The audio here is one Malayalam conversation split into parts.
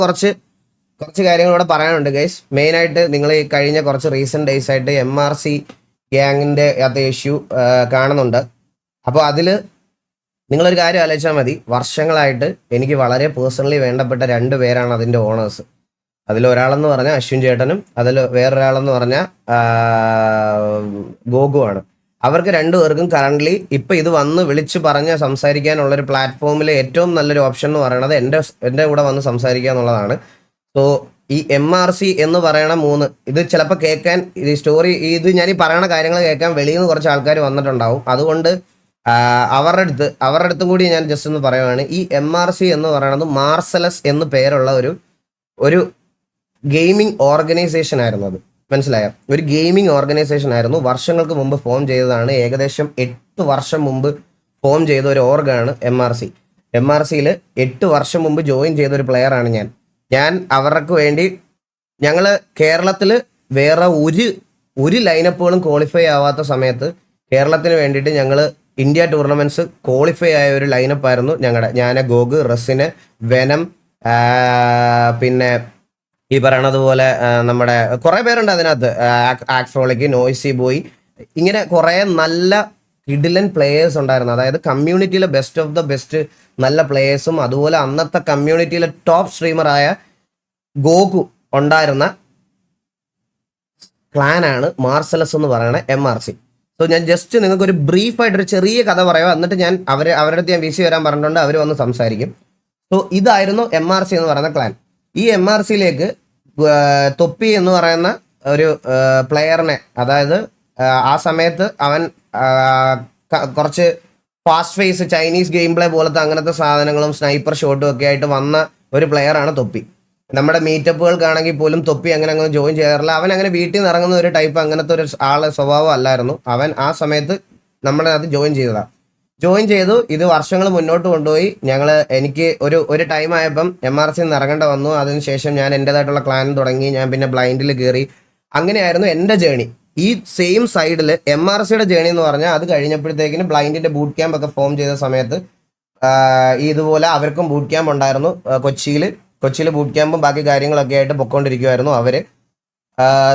കുറച്ച് കുറച്ച് കാര്യങ്ങൾ ഇവിടെ പറയാനുണ്ട് ഗൈസ്. മെയിനായിട്ട് നിങ്ങൾ ഈ കഴിഞ്ഞ കുറച്ച് റീസെൻറ്റ് ഡേയ്സ് ആയിട്ട് MRC ഗ്യാങ്ങിൻ്റെ അകത്ത് ഇഷ്യൂ കാണുന്നുണ്ട്. അപ്പോൾ അതിൽ നിങ്ങളൊരു കാര്യം ആലോചിച്ചാൽ മതി. വർഷങ്ങളായിട്ട് എനിക്ക് വളരെ പേഴ്സണലി വേണ്ടപ്പെട്ട 2 പേരാണ് അതിൻ്റെ ഓണേഴ്സ്. അതിലൊരാളെന്ന് പറഞ്ഞാൽ അശ്വിൻ ചേട്ടനും അതിൽ വേറൊരാളെന്ന് പറഞ്ഞാൽ ഗോഗു ആണ്. അവർക്ക് 2 പേർക്കും കറൻ്റ്ലി ഇപ്പം ഇത് വന്ന് വിളിച്ച് പറഞ്ഞ് സംസാരിക്കാനുള്ളൊരു പ്ലാറ്റ്ഫോമിൽ ഏറ്റവും നല്ലൊരു ഓപ്ഷൻ എന്ന് പറയുന്നത് എൻ്റെ കൂടെ വന്ന് സംസാരിക്കുക എന്നുള്ളതാണ്. സോ ഈ MRC എന്ന് പറയണ 3 ഇത് ചിലപ്പോൾ കേൾക്കാൻ ഈ സ്റ്റോറി ഇത് ഞാൻ ഈ പറയണ കാര്യങ്ങൾ കേൾക്കാൻ വെളിയിൽ നിന്ന് കുറച്ച് ആൾക്കാർ വന്നിട്ടുണ്ടാവും. അതുകൊണ്ട് അവരുടെ അടുത്തും കൂടി ഞാൻ ജസ്റ്റ് ഒന്ന് പറയുവാണ്. ഈ MRC എന്ന് പറയുന്നത് മാർസലസ് എന്ന് പേരുള്ള ഒരു ഗെയിമിംഗ് ഓർഗനൈസേഷൻ ആയിരുന്നു. അത് മനസ്സിലായോ? ഒരു ഗെയിമിംഗ് ഓർഗനൈസേഷൻ ആയിരുന്നു. വർഷങ്ങൾക്ക് മുമ്പ് ഫോം ചെയ്തതാണ്. ഏകദേശം 8 വർഷം മുമ്പ് ഫോം ചെയ്ത ഒരു ഓർഗാണ് MRC. MRCയിൽ 8 വർഷം മുമ്പ് ജോയിൻ ചെയ്ത ഒരു പ്ലെയറാണ് ഞാൻ അവർക്ക് വേണ്ടി ഞങ്ങൾ കേരളത്തിൽ വേറെ ഒരു ലൈനപ്പുകളും ക്വാളിഫൈ ആവാത്ത സമയത്ത് കേരളത്തിന് വേണ്ടിയിട്ട് ഞങ്ങൾ ഇന്ത്യ ടൂർണമെൻറ്റ്സ് ക്വാളിഫൈ ആയ ഒരു ലൈനപ്പായിരുന്നു ഞാൻ ഗോഗ്, റസിന്, വെനം, പിന്നെ ഈ പറയണത് പോലെ നമ്മുടെ കുറേ പേരുണ്ട് അതിനകത്ത്. ആക്ഫ്രോളിക്ക്, നോയ്സി ബോയ്, ഇങ്ങനെ കുറേ നല്ല കിഡിലൻ പ്ലേയേഴ്സ് ഉണ്ടായിരുന്നു. അതായത് കമ്മ്യൂണിറ്റിയിലെ ബെസ്റ്റ് ഓഫ് ദ ബെസ്റ്റ് നല്ല പ്ലേയേഴ്സും അതുപോലെ അന്നത്തെ കമ്മ്യൂണിറ്റിയിലെ ടോപ്പ് സ്ട്രീമറായ ഗോകു ഉണ്ടായിരുന്ന ക്ലാനാണ് മാർസലസ് എന്ന് പറയുന്ന MRC. സോ ഞാൻ ജസ്റ്റ് നിങ്ങൾക്ക് ഒരു ബ്രീഫായിട്ടൊരു ചെറിയ കഥ പറയാം. എന്നിട്ട് ഞാൻ അവരുടെ അടുത്ത് ഞാൻ VC വരാൻ പറഞ്ഞിട്ടുണ്ട്. അവർ വന്ന് സംസാരിക്കും. സോ ഇതായിരുന്നു MRC എന്ന് പറയുന്ന ക്ലാൻ. ഈ MRCയിലേക്ക് തൊപ്പി എന്ന് പറയുന്ന ഒരു പ്ലെയറിനെ, അതായത് ആ സമയത്ത് അവൻ കുറച്ച് fast pace Chinese game play പോലത്തെ അങ്ങനത്തെ സാധനങ്ങളും സ്നൈപ്പർ ഷോട്ടും ഒക്കെ ആയിട്ട് വന്ന ഒരു പ്ലെയറാണ് തൊപ്പി. നമ്മുടെ മീറ്റപ്പുകൾക്കാണെങ്കിൽ പോലും തൊപ്പി അങ്ങനെ ജോയിൻ ചെയ്യാറില്ല. അവൻ അങ്ങനെ വീട്ടിൽ നിന്ന് ഇറങ്ങുന്ന ഒരു ടൈപ്പ് അങ്ങനത്തെ ഒരു ആളെ സ്വഭാവം അല്ലായിരുന്നു. അവൻ ആ സമയത്ത് നമ്മളെ അത് ജോയിൻ ചെയ്തതാണ്. ജോയിൻ ചെയ്തു. ഇത് വർഷങ്ങൾ മുന്നോട്ട് കൊണ്ടുപോയി. എനിക്ക് ഒരു ടൈം ആയപ്പം MRCയിൽ നിന്ന് ഇറങ്ങേണ്ട വന്നു. അതിനുശേഷം ഞാൻ എൻ്റെതായിട്ടുള്ള ക്ലാൻ തുടങ്ങി. ഞാൻ പിന്നെ ബ്ലൈൻഡിൽ കയറി. അങ്ങനെയായിരുന്നു എൻ്റെ ജേണി. ഈ സെയിം സൈഡിൽ MRCയുടെ ജേണി എന്ന് പറഞ്ഞാൽ അത് കഴിഞ്ഞപ്പോഴത്തേക്കിന് ബ്ലൈൻഡിൻ്റെ ബൂട്ട് ക്യാമ്പ് ഒക്കെ ഫോം ചെയ്ത സമയത്ത് ഇതുപോലെ അവർക്കും ബൂട്ട് ക്യാമ്പ് ഉണ്ടായിരുന്നു. കൊച്ചിയിൽ ബൂട്ട് ക്യാമ്പും ബാക്കി കാര്യങ്ങളൊക്കെ ആയിട്ട് പൊയ്ക്കൊണ്ടിരിക്കുമായിരുന്നു അവർ.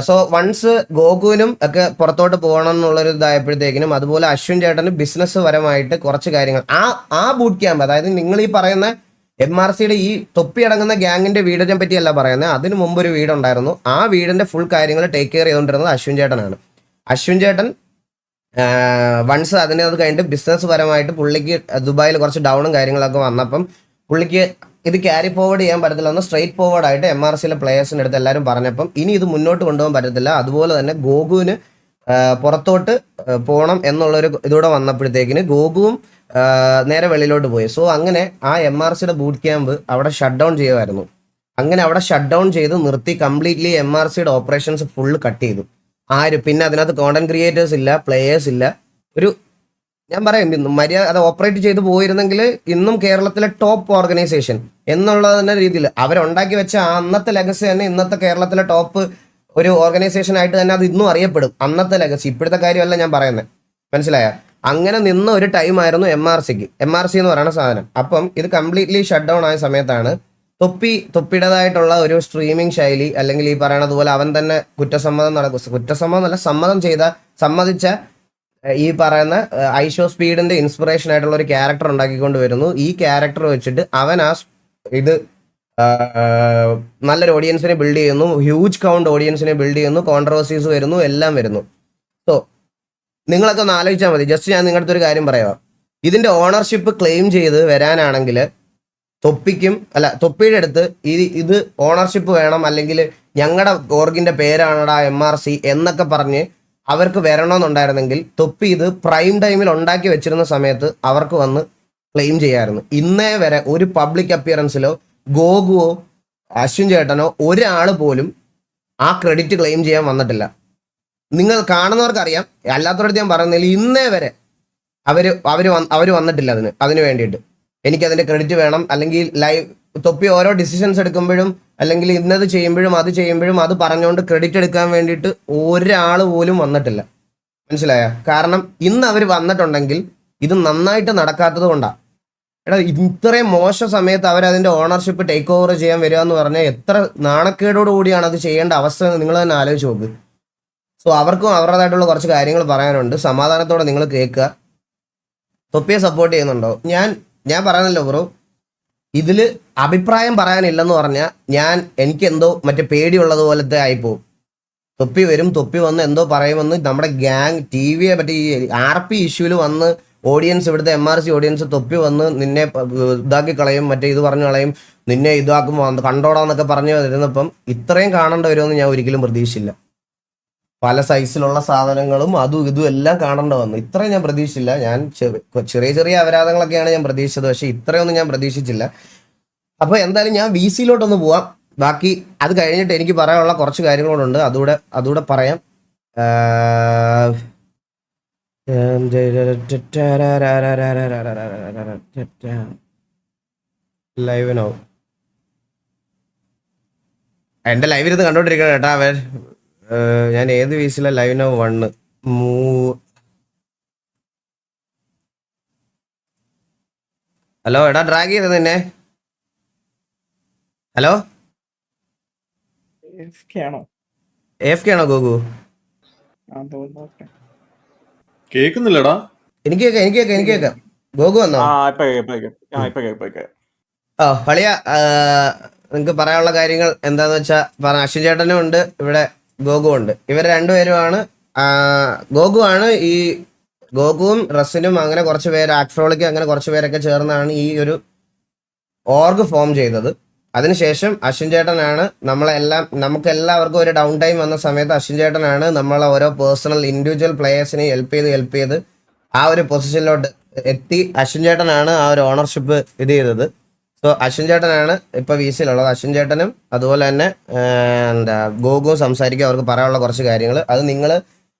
സോ വൺസ് ഗോകുവിനും ഒക്കെ പുറത്തോട്ട് പോകണം എന്നുള്ളൊരു ഇതായപ്പോഴത്തേക്കിനും അതുപോലെ അശ്വിൻ ചേട്ടന് ബിസിനസ് പരമായിട്ട് കുറച്ച് കാര്യങ്ങൾ ആ ബൂട്ട് ക്യാമ്പ്, അതായത് നിങ്ങൾ ഈ പറയുന്ന MRCയുടെ ഈ തൊപ്പി അടങ്ങുന്ന ഗ്യാങ്ങിന്റെ വീടിനെ പറ്റിയല്ല പറയുന്നത്. അതിന് മുമ്പ് ഒരു വീടുണ്ടായിരുന്നു. ആ വീടിന്റെ ഫുൾ കാര്യങ്ങൾ ടേക്ക് കെയർ ചെയ്തുകൊണ്ടിരുന്നത് അശ്വിൻ ചേട്ടനാണ്. അശ്വിൻ ചേട്ടൻ വൺസ് അത് കഴിഞ്ഞിട്ട് ബിസിനസ് പരമായിട്ട് പുള്ളിക്ക് ദുബായിൽ കുറച്ച് ഡൗണും കാര്യങ്ങളൊക്കെ വന്നപ്പം പുള്ളിക്ക് ഇത് ക്യാരി ഫോർവേഡ് ചെയ്യാൻ പറ്റത്തില്ല എന്ന് സ്ട്രെയിറ്റ് ഫോർവേഡ് ആയിട്ട് MRCയിലെ പ്ലേയേഴ്സിൻ്റെ അടുത്ത് എല്ലാവരും പറഞ്ഞപ്പം ഇനി ഇത് മുന്നോട്ട് കൊണ്ടുപോകാൻ പറ്റത്തില്ല. അതുപോലെ തന്നെ ഗോകുവിന് പുറത്തോട്ട് പോകണം എന്നുള്ളൊരു ഇതൂടെ വന്നപ്പോഴത്തേക്കിന് ഗോകുവും നേരെ വെളിയിലോട്ട് പോയി. സോ അങ്ങനെ ആ MRCയുടെ ബൂട്ട് ക്യാമ്പ് അവിടെ ഷട്ട് ഡൗൺ ചെയ്യുമായിരുന്നു. അങ്ങനെ അവിടെ ഷട്ട് ഡൗൺ ചെയ്ത് നിർത്തി കംപ്ലീറ്റ്ലി MRCയുടെ ഓപ്പറേഷൻസ് ഫുള്ള് കട്ട് ചെയ്തു. പിന്നെ അതിനകത്ത് കോണ്ടന്റ് ക്രിയേറ്റേഴ്സ് ഇല്ല, പ്ലേയേഴ്സ് ഇല്ല. ഞാൻ പറയാം, അത് ഓപ്പറേറ്റ് ചെയ്ത് പോയിരുന്നെങ്കിൽ ഇന്നും കേരളത്തിലെ ടോപ്പ് ഓർഗനൈസേഷൻ എന്നുള്ള തന്നെ രീതിയിൽ അവരുണ്ടാക്കി വെച്ച അന്നത്തെ ലെഗസി തന്നെ ഇന്നത്തെ കേരളത്തിലെ ടോപ്പ് ഒരു ഓർഗനൈസേഷൻ ആയിട്ട് തന്നെ അത് ഇന്നും അറിയപ്പെടും. അന്നത്തെ ലെഗസി, ഇപ്പോഴത്തെ കാര്യമല്ല ഞാൻ പറയുന്നത്, മനസ്സിലായ? അങ്ങനെ നിന്ന ഒരു ടൈം ആയിരുന്നു MRC എന്ന് പറയുന്ന സാധനം. അപ്പം ഇത് കംപ്ലീറ്റ്ലി ഷട്ട് ഡൗൺ ആയ സമയത്താണ് തൊപ്പിയുടേതായിട്ടുള്ള ഒരു സ്ട്രീമിംഗ് ശൈലി, അല്ലെങ്കിൽ ഈ പറയണതുപോലെ അവൻ തന്നെ സമ്മതിച്ച ഈ പറയുന്ന ഐഷോ സ്പീഡിന്റെ ഇൻസ്പിറേഷൻ ആയിട്ടുള്ള ഒരു ക്യാരക്ടർ ഉണ്ടാക്കിക്കൊണ്ട് വരുന്നു. ഈ ക്യാരക്ടർ വെച്ചിട്ട് അവൻ ഇത് നല്ലൊരു ഓഡിയൻസിനെ ബിൽഡ് ചെയ്യുന്നു, ഹ്യൂജ് കൗണ്ട് ഓഡിയൻസിനെ ബിൽഡ് ചെയ്യുന്നു, കോൺട്രവേഴ്സീസ് വരുന്നു, എല്ലാം വരുന്നു. സോ നിങ്ങളൊക്കെ ഒന്ന് ആലോചിച്ചാൽ മതി. ജസ്റ്റ് ഞാൻ നിങ്ങളുടെ ഒരു കാര്യം പറയാം. ഇതിന്റെ ഓണർഷിപ്പ് ക്ലെയിം ചെയ്ത് വരാനാണെങ്കിൽ തൊപ്പിയുടെ അടുത്ത് ഇത് ഓണർഷിപ്പ് വേണം, അല്ലെങ്കിൽ ഞങ്ങളുടെ ഓർഗിന്റെ പേരാണടാ MRC എന്നൊക്കെ പറഞ്ഞ് അവർക്ക് വരണമെന്നുണ്ടായിരുന്നെങ്കിൽ തൊപ്പി ഇത് പ്രൈം ടൈമിൽ ഉണ്ടാക്കി വെച്ചിരുന്ന സമയത്ത് അവർക്ക് വന്ന് ക്ലെയിം ചെയ്യാമായിരുന്നു. ഇന്നേ വരെ ഒരു പബ്ലിക് അപ്പിയറൻസിലോ ഗോകുവോ അശ്വിൻ ചേട്ടനോ ഒരാൾ പോലും ആ ക്രെഡിറ്റ് ക്ലെയിം ചെയ്യാൻ വന്നിട്ടില്ല. നിങ്ങൾ കാണുന്നവർക്കറിയാം, അല്ലാത്തവരുടെ ഞാൻ പറയുന്നില്ല. ഇന്നേ വരെ അവർ വന്നിട്ടില്ല അതിന് വേണ്ടിയിട്ട് എനിക്കതിൻ്റെ ക്രെഡിറ്റ് വേണം, അല്ലെങ്കിൽ തൊപ്പി ഓരോ ഡിസിഷൻസ് എടുക്കുമ്പോഴും അല്ലെങ്കിൽ ഇന്നത് ചെയ്യുമ്പോഴും അത് പറഞ്ഞുകൊണ്ട് ക്രെഡിറ്റ് എടുക്കാൻ വേണ്ടിയിട്ട് ഒരാൾ പോലും വന്നിട്ടില്ല. മനസ്സിലായ? കാരണം ഇന്ന് അവർ വന്നിട്ടുണ്ടെങ്കിൽ ഇത് നന്നായിട്ട് നടക്കാത്തത് കൊണ്ടാണ്. എടാ ഇത്രയും മോശം സമയത്ത് അവരതിന്റെ ഓണർഷിപ്പ് ടേക്ക് ഓവർ ചെയ്യാൻ വരിക എന്ന് പറഞ്ഞാൽ എത്ര നാണക്കേടോട് കൂടിയാണ് അത് ചെയ്യേണ്ട അവസ്ഥ എന്ന് നിങ്ങൾ തന്നെ ആലോചിച്ച് നോക്ക്. സോ അവർക്കും അവരുടേതായിട്ടുള്ള കുറച്ച് കാര്യങ്ങൾ പറയാനുണ്ട്. സമാധാനത്തോടെ നിങ്ങൾ കേൾക്കുക. തൊപ്പിയെ സപ്പോർട്ട് ചെയ്യുന്നുണ്ടോ? ഞാൻ പറയുന്നല്ലോ ബ്രോ, ഇതിൽ അഭിപ്രായം പറയാനില്ലെന്ന് പറഞ്ഞാൽ എനിക്ക് എന്തോ മറ്റേ പേടിയുള്ളത് പോലത്തെ ആയിപ്പോവും. തൊപ്പി വരും, തൊപ്പി വന്ന് എന്തോ പറയുമെന്ന് നമ്മുടെ ഗ്യാങ് TVയെ പറ്റി ഈ RP ഇഷ്യൂവിൽ വന്ന് ഓഡിയൻസ്, ഇവിടുത്തെ MRC ഓഡിയൻസ് തൊപ്പി വന്ന് നിന്നെ ഇതാക്കി കളയും, മറ്റേ ഇത് പറഞ്ഞു കളയും, നിന്നെ ഇതാക്കും കണ്ടോടാന്നൊക്കെ പറഞ്ഞു വരുന്നപ്പം ഇത്രയും കാണേണ്ടി വരുമെന്ന് ഞാൻ ഒരിക്കലും പ്രതീക്ഷിച്ചില്ല. പല സൈസിലുള്ള സാധനങ്ങളും അതും ഇതും എല്ലാം കാണേണ്ടി വന്നു. ഇത്രയും ഞാൻ പ്രതീക്ഷിച്ചില്ല. ഞാൻ ചെറിയ ചെറിയ അപരാധങ്ങളൊക്കെയാണ് ഞാൻ പ്രതീക്ഷിച്ചത്, പക്ഷെ ഇത്രയൊന്നും ഞാൻ പ്രതീക്ഷിച്ചില്ല. അപ്പോൾ എന്തായാലും ഞാൻ VC-ലോട്ടൊന്ന് പോവാം. ബാക്കി അത് കഴിഞ്ഞിട്ട് എനിക്ക് പറയാനുള്ള കുറച്ച് കാര്യങ്ങളുണ്ട്, അതുകൂടെ പറയാം. ലൈവ് നോ എന്റെ ലൈവിൽ ഇത് കണ്ടോണ്ടിരിക്കണം കേട്ടാ അവൻ. ഞാൻ ഏത് VC-ലെ ലൈവ് നോ 1 ഹലോ എടാ ഡ്രാഗ് ചെയ്ത് നിന്നെ. ഹലോ AFK ആണോ ഗോകു? കേക്കുന്നില്ലടാ. എനിക്ക് കേൾക്കാം. ഗോകു വന്നോ? പളിയ നിങ്ങക്ക് പറയാനുള്ള കാര്യങ്ങൾ എന്താന്ന് വെച്ചാ പറഞ്ഞ. അശ്വിൻ ചേട്ടനും ഉണ്ട് ഇവിടെ, ഗോകു ഉണ്ട്. ഇവർ രണ്ടുപേരുമാണ്. ഗോകുവും റസിനും അങ്ങനെ കുറച്ച് പേര്, ആക്ഫ്രോളിക്ക് അങ്ങനെ കുറച്ച് പേരൊക്കെ ചേർന്നാണ് ഈ ഒരു ഓർഗ് ഫോം ചെയ്തത്. അതിനുശേഷം അശ്വിൻ ചേട്ടനാണ് നമുക്ക് എല്ലാവർക്കും ഒരു ഡൗൺ ടൈം വന്ന സമയത്ത് അശ്വിൻ ചേട്ടനാണ് നമ്മളെ ഓരോ പേഴ്സണൽ ഇൻഡിവിജ്വൽ പ്ലേയേഴ്സിനെ ഹെൽപ്പ് ചെയ്ത് ആ ഒരു പൊസിഷനിലോട്ട് എത്തി. അശ്വിൻ ചേട്ടനാണ് ആ ഒരു ഓണർഷിപ്പ് ഇത് ചെയ്തത്. സോ അശ്വിൻ ചേട്ടനാണ് ഇപ്പൊ VC-യിലുള്ളത്. അശ്വിൻ ചേട്ടനും അതുപോലെ തന്നെ ഗോകുവും സംസാരിക്കുക, അവർക്ക് പറയാനുള്ള കുറച്ച് കാര്യങ്ങൾ. അത് നിങ്ങൾ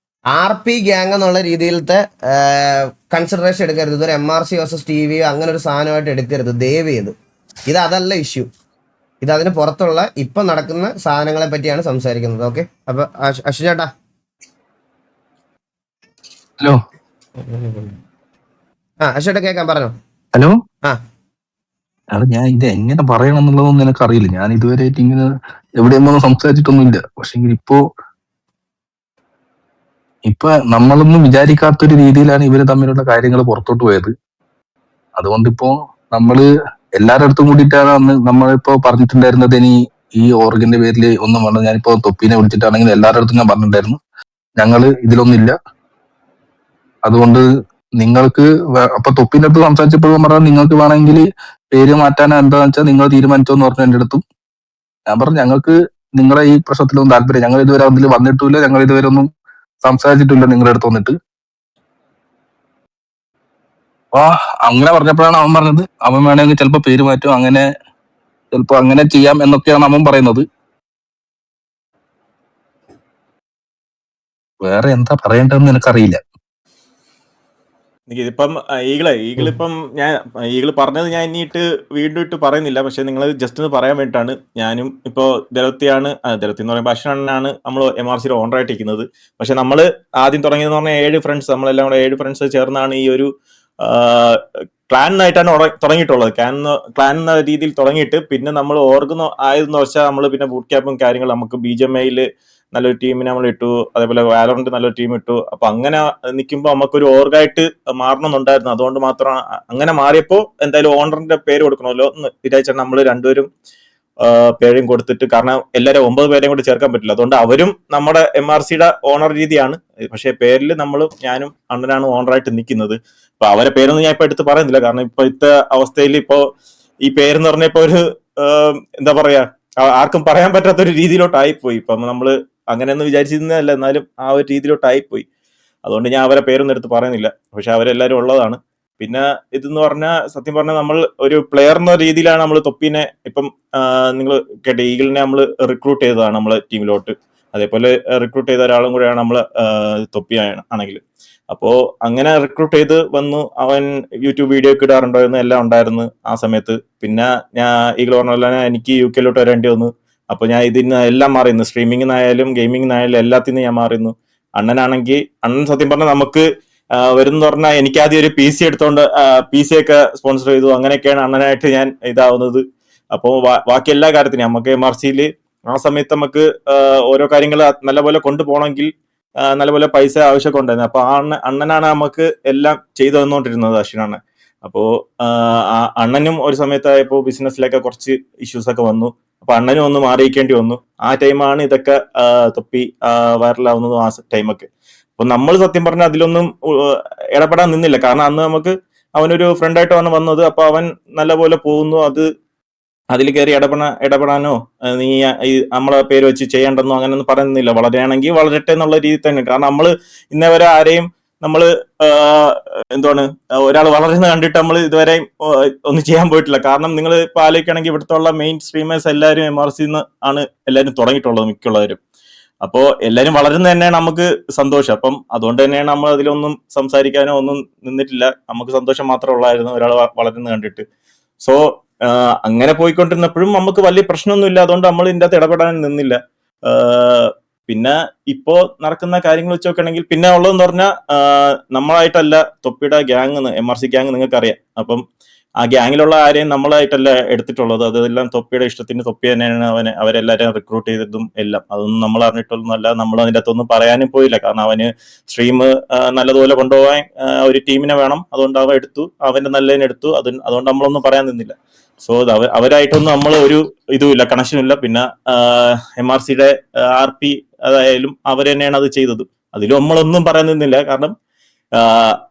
RP ഗ്യാങ് എന്നുള്ള രീതിയിലത്തെ കൺസിഡറേഷൻ എടുക്കരുത്. ഇതൊരു MRC vs TV അങ്ങനെ ഒരു സാധനമായിട്ട് എടുക്കരുത് ദയവ് ചെയ്ത്. അതല്ല ഇഷ്യൂ. അതിന് പുറത്തുള്ള ഇപ്പൊ നടക്കുന്ന സാധനങ്ങളെ പറ്റിയാണ് സംസാരിക്കുന്നത്. ഓക്കെ, അപ്പൊ അശ്വിൻ ചേട്ടാ. ഹലോ. അശ്വിൻ ചേട്ടാ കേൾക്കാൻ പറഞ്ഞോ. ഹലോ. അത് ഞാൻ ഇത് എങ്ങനെ പറയണം എന്നുള്ളതൊന്നും എനിക്കറിയില്ല. ഞാൻ ഇതുവരെ ഇങ്ങനെ എവിടെയൊന്നും സംസാരിച്ചിട്ടൊന്നുമില്ല. പക്ഷെ ഇപ്പൊ നമ്മളൊന്നും വിചാരിക്കാത്തൊരു രീതിയിലാണ് ഇവര് തമ്മിലുള്ള കാര്യങ്ങൾ പുറത്തോട്ട് പോയത്. അതുകൊണ്ടിപ്പോ നമ്മള് എല്ലാവരുടെ അടുത്തും കൂടിയിട്ടാണ് അന്ന് നമ്മളിപ്പോ പറഞ്ഞിട്ടുണ്ടായിരുന്നത്. ഇനി ഈ ഓർഗിന്റെ പേരിൽ ഒന്നും വേണ്ട. ഞാനിപ്പോ തൊപ്പീനെ വിളിച്ചിട്ടാണെങ്കിൽ എല്ലാവരുടെ അടുത്തും ഞാൻ പറഞ്ഞിട്ടുണ്ടായിരുന്നു ഞങ്ങള് ഇതിലൊന്നില്ല. അതുകൊണ്ട് നിങ്ങൾക്ക് അപ്പൊ തൊപ്പീന്റെ അടുത്ത് സംസാരിച്ചപ്പോഴും പറഞ്ഞാൽ നിങ്ങൾക്ക് വേണമെങ്കിൽ പേര് മാറ്റാൻ എന്താന്ന് വെച്ചാൽ നിങ്ങൾ തീരുമാനിച്ചോന്ന് പറഞ്ഞു എന്റെ അടുത്തും. ഞാൻ പറഞ്ഞു ഞങ്ങൾക്ക് നിങ്ങളെ ഈ പ്രശ്നത്തിലൊന്നും താല്പര്യം, ഞങ്ങൾ ഇതുവരെ അതിൽ വന്നിട്ടില്ല, ഞങ്ങൾ ഇതുവരെ ഒന്നും സംസാരിച്ചിട്ടില്ല നിങ്ങളുടെ അടുത്ത് വന്നിട്ട്. അപ്പൊ അങ്ങനെ പറഞ്ഞപ്പോഴാണ് അവൻ പറഞ്ഞത് അവൻ വേണമെങ്കിൽ ചിലപ്പോ പേര് മാറ്റും, അങ്ങനെ ചിലപ്പോ അങ്ങനെ ചെയ്യാം എന്നൊക്കെയാണ് അവൻ പറയുന്നത്. വേറെ എന്താ പറയേണ്ടതെന്ന് എനിക്കറിയില്ല. ഇതിപ്പം ഈഗിളിപ്പം ഈഗിൾ പറഞ്ഞത് ഞാൻ ഇനിയിട്ട് വീണ്ടും ഇട്ട് പറയുന്നില്ല. പക്ഷെ നിങ്ങൾ ജസ്റ്റ് ഒന്ന് പറയാൻ വേണ്ടിയിട്ടാണ്. ഞാനും ഇപ്പോ ദലത്തി എന്ന് പറയുമ്പോൾ അശ്വനാണ് നമ്മൾ MRC ഓണറായിട്ട് ഇരിക്കുന്നത്. പക്ഷെ നമ്മൾ ആദ്യം തുടങ്ങിയെന്ന് പറഞ്ഞാൽ 7 ഫ്രണ്ട്സ്, നമ്മളെല്ലാം കൂടെ 7 ഫ്രണ്ട്സ് ചേർന്നാണ് ഈ ഒരു ക്ലാനായിട്ടാണ് തുടങ്ങിയിട്ടുള്ളത്. ക്ലാൻ എന്ന രീതിയിൽ തുടങ്ങിയിട്ട് പിന്നെ നമ്മൾ ആയതെന്ന് വെച്ചാൽ നമ്മൾ പിന്നെ ബൂട്ട് ക്യാമ്പും കാര്യങ്ങളും നമുക്ക് BGMI നല്ലൊരു ടീമിനെ നമ്മൾ ഇട്ടു, അതേപോലെ വാലറന്റ് നല്ലൊരു ടീം ഇട്ടു. അപ്പൊ അങ്ങനെ നിൽക്കുമ്പോൾ നമുക്കൊരു ഓർഗായിട്ട് മാറണമെന്നുണ്ടായിരുന്നു. അതുകൊണ്ട് മാത്രം അങ്ങനെ മാറിയപ്പോൾ എന്തായാലും ഓണറിന്റെ പേര് കൊടുക്കണമല്ലോ എന്ന് വിചാരിച്ചാൽ നമ്മൾ രണ്ടുപേരും പേരും കൊടുത്തിട്ട്, കാരണം എല്ലാവരും 9 പേരെയും കൂടി ചേർക്കാൻ പറ്റില്ല. അതുകൊണ്ട് അവരും നമ്മുടെ MRCയുടെ ഓണർ രീതിയാണ്. പക്ഷെ പേരിൽ ഞാനും അണ്ണനാണ് ഓണറായിട്ട് നിൽക്കുന്നത്. അപ്പൊ അവരെ പേരൊന്നും ഞാൻ ഇപ്പൊ എടുത്ത് പറയുന്നില്ല, കാരണം ഇപ്പോഴത്തെ അവസ്ഥയിൽ ഇപ്പോ ഈ പേരെന്ന് പറഞ്ഞ ഇപ്പൊ ഒരു എന്താ പറയാ, ആർക്കും പറയാൻ പറ്റാത്തൊരു രീതിയിലോട്ടായിപ്പോയി. ഇപ്പം നമ്മള് അങ്ങനെയൊന്നും വിചാരിച്ചിരുന്നതല്ല, എന്നാലും ആ ഒരു രീതിയിലോട്ടായിപ്പോയി. അതുകൊണ്ട് ഞാൻ അവരെ പേരൊന്നും എടുത്ത് പറയുന്നില്ല. പക്ഷെ അവരെല്ലാവരും ഉള്ളതാണ്. പിന്നെ ഇതെന്ന് പറഞ്ഞാൽ സത്യം പറഞ്ഞാൽ നമ്മൾ ഒരു പ്ലെയർ എന്ന രീതിയിലാണ് നമ്മൾ തൊപ്പീനെ ഇപ്പം നിങ്ങൾ കേട്ടെ ഈഗിളിനെ നമ്മൾ റിക്രൂട്ട് ചെയ്തതാണ് നമ്മളെ ടീമിലോട്ട്. അതേപോലെ റിക്രൂട്ട് ചെയ്ത ഒരാളും കൂടെയാണ് നമ്മൾ തൊപ്പി ആണെങ്കിൽ. അപ്പോ അങ്ങനെ റിക്രൂട്ട് ചെയ്ത് വന്നു. അവൻ യൂട്യൂബ് വീഡിയോ ഒക്കെ ഇടാറുണ്ടായിരുന്നു, എല്ലാം ഉണ്ടായിരുന്നു ആ സമയത്ത്. പിന്നെ ഞാൻ ഈഗിൾ പറഞ്ഞ എനിക്ക് UK വരേണ്ടി വന്നു. അപ്പൊ ഞാൻ ഇതിന്ന് എല്ലാം മാറിയിരുന്നു, സ്ട്രീമിങ്ങിനായാലും ഗെയിമിങ്ങിനായാലും എല്ലാത്തിൽ നിന്ന് ഞാൻ മാറിയിരുന്നു. അണ്ണനാണെങ്കിൽ അണ്ണൻ സത്യം പറഞ്ഞാൽ നമുക്ക് വരുന്ന പറഞ്ഞാൽ എനിക്ക് ആദ്യം ഒരു PC എടുത്തോണ്ട് PC ഒക്കെ സ്പോൺസർ ചെയ്തു. അങ്ങനെയൊക്കെയാണ് അണ്ണനായിട്ട് ഞാൻ ഇതാവുന്നത്. അപ്പോൾ ബാക്കി എല്ലാ കാര്യത്തിനും നമുക്ക് MRCയിൽ ആ സമയത്ത് നമുക്ക് ഓരോ കാര്യങ്ങൾ നല്ലപോലെ കൊണ്ടുപോകണമെങ്കിൽ നല്ലപോലെ പൈസ ആവശ്യമൊക്കെ ഉണ്ടായിരുന്നു. അപ്പൊ അണ്ണനാണ് നമുക്ക് എല്ലാം ചെയ്തു തന്നുകൊണ്ടിരുന്നത്, അശ്വിനാണ്. അപ്പോ അണ്ണനും ഒരു സമയത്തായപ്പോ ബിസിനസ്സിലൊക്കെ കുറച്ച് ഇഷ്യൂസ് ഒക്കെ വന്നു. അപ്പൊ അണ്ണനും ഒന്ന് മാറിയിക്കേണ്ടി വന്നു. ആ ടൈമാണ് ഇതൊക്കെ തൊപ്പി വൈറലാവുന്നതും ആ ടൈമൊക്കെ. അപ്പൊ നമ്മൾ സത്യം പറഞ്ഞാൽ അതിലൊന്നും ഇടപെടാൻ നിന്നില്ല. കാരണം അന്ന് നമുക്ക് അവനൊരു ഫ്രണ്ടായിട്ടാണ് വന്നത്. അപ്പൊ അവൻ നല്ലപോലെ പോകുന്നു. അതിൽ കയറി ഇടപെടാനോ നീ നമ്മളെ പേര് വെച്ച് ചെയ്യേണ്ടെന്നോ അങ്ങനെയൊന്നും പറയുന്നില്ല. വളരെയാണെങ്കിൽ വളരട്ടെ എന്നുള്ള രീതി തന്നെ. കാരണം നമ്മൾ ഇന്നേ വരെ ആരെയും നമ്മൾ എന്താണ് ഒരാൾ വളരുന്ന കണ്ടിട്ട് നമ്മൾ ഇതുവരെ ഒന്നും ചെയ്യാൻ പോയിട്ടില്ല. കാരണം നിങ്ങൾ ഇപ്പൊ ആലോചിക്കുകയാണെങ്കിൽ ഇവിടുത്തെ ഉള്ള മെയിൻ സ്ട്രീമേഴ്സ് എല്ലാവരും MRC ആണ് എല്ലാവരും തുടങ്ങിയിട്ടുള്ളത്, മിക്കുള്ളവരും. അപ്പോ എല്ലാരും വളരുന്ന തന്നെയാണ് നമുക്ക് സന്തോഷം. അപ്പം അതുകൊണ്ട് തന്നെയാണ് നമ്മൾ അതിലൊന്നും സംസാരിക്കാനോ ഒന്നും നിന്നിട്ടില്ല. നമുക്ക് സന്തോഷം മാത്രമേ ഉള്ളായിരുന്നു ഒരാൾ വളരുന്ന കണ്ടിട്ട്. സോ അങ്ങനെ പോയിക്കൊണ്ടിരുന്നപ്പോഴും നമുക്ക് വലിയ പ്രശ്നമൊന്നുമില്ല. അതുകൊണ്ട് നമ്മൾ ഇതിൻ്റെ അകത്ത് ഇടപെടാൻ നിന്നില്ല. പിന്നെ ഇപ്പോ നടക്കുന്ന കാര്യങ്ങൾ വെച്ച് നോക്കുകയാണെങ്കിൽ പിന്നെ ഉള്ളതെന്ന് പറഞ്ഞാൽ നമ്മളായിട്ടല്ല തൊപ്പിയുടെ ഗ്യാങ്, MRC ഗ്യാങ് നിങ്ങൾക്ക് അറിയാം. അപ്പം ആ ഗ്യാങ്ങിലുള്ള ആരെയും നമ്മളായിട്ടല്ല എടുത്തിട്ടുള്ളത്. അതെല്ലാം തൊപ്പിയുടെ ഇഷ്ടത്തിന് തൊപ്പി തന്നെയാണ് അവരെല്ലാവരെയും റിക്രൂട്ട് ചെയ്തതും എല്ലാം. അതൊന്നും നമ്മൾ അറിഞ്ഞിട്ടൊന്നുമല്ല. നമ്മൾ അതിൻ്റെ അകത്തൊന്നും പറയാനും പോയില്ല. കാരണം അവന് സ്ട്രീം നല്ലതുപോലെ കൊണ്ടുപോകാൻ ഒരു ടീമിനെ വേണം. അതുകൊണ്ട് അവൻ എടുത്തു, അവന്റെ നല്ലതിന് എടുത്തു. അതുകൊണ്ട് നമ്മളൊന്നും പറയാൻ നിന്നില്ല. സോ അവരായിട്ടൊന്നും നമ്മൾ ഒരു ഇതുമില്ല, കണക്ഷനും ഇല്ല. പിന്നെ MRCയുടെ RP അതായാലും അവർ തന്നെയാണ് അത് ചെയ്തത്. അതിലും നമ്മളൊന്നും പറയാൻ നിന്നില്ല. കാരണം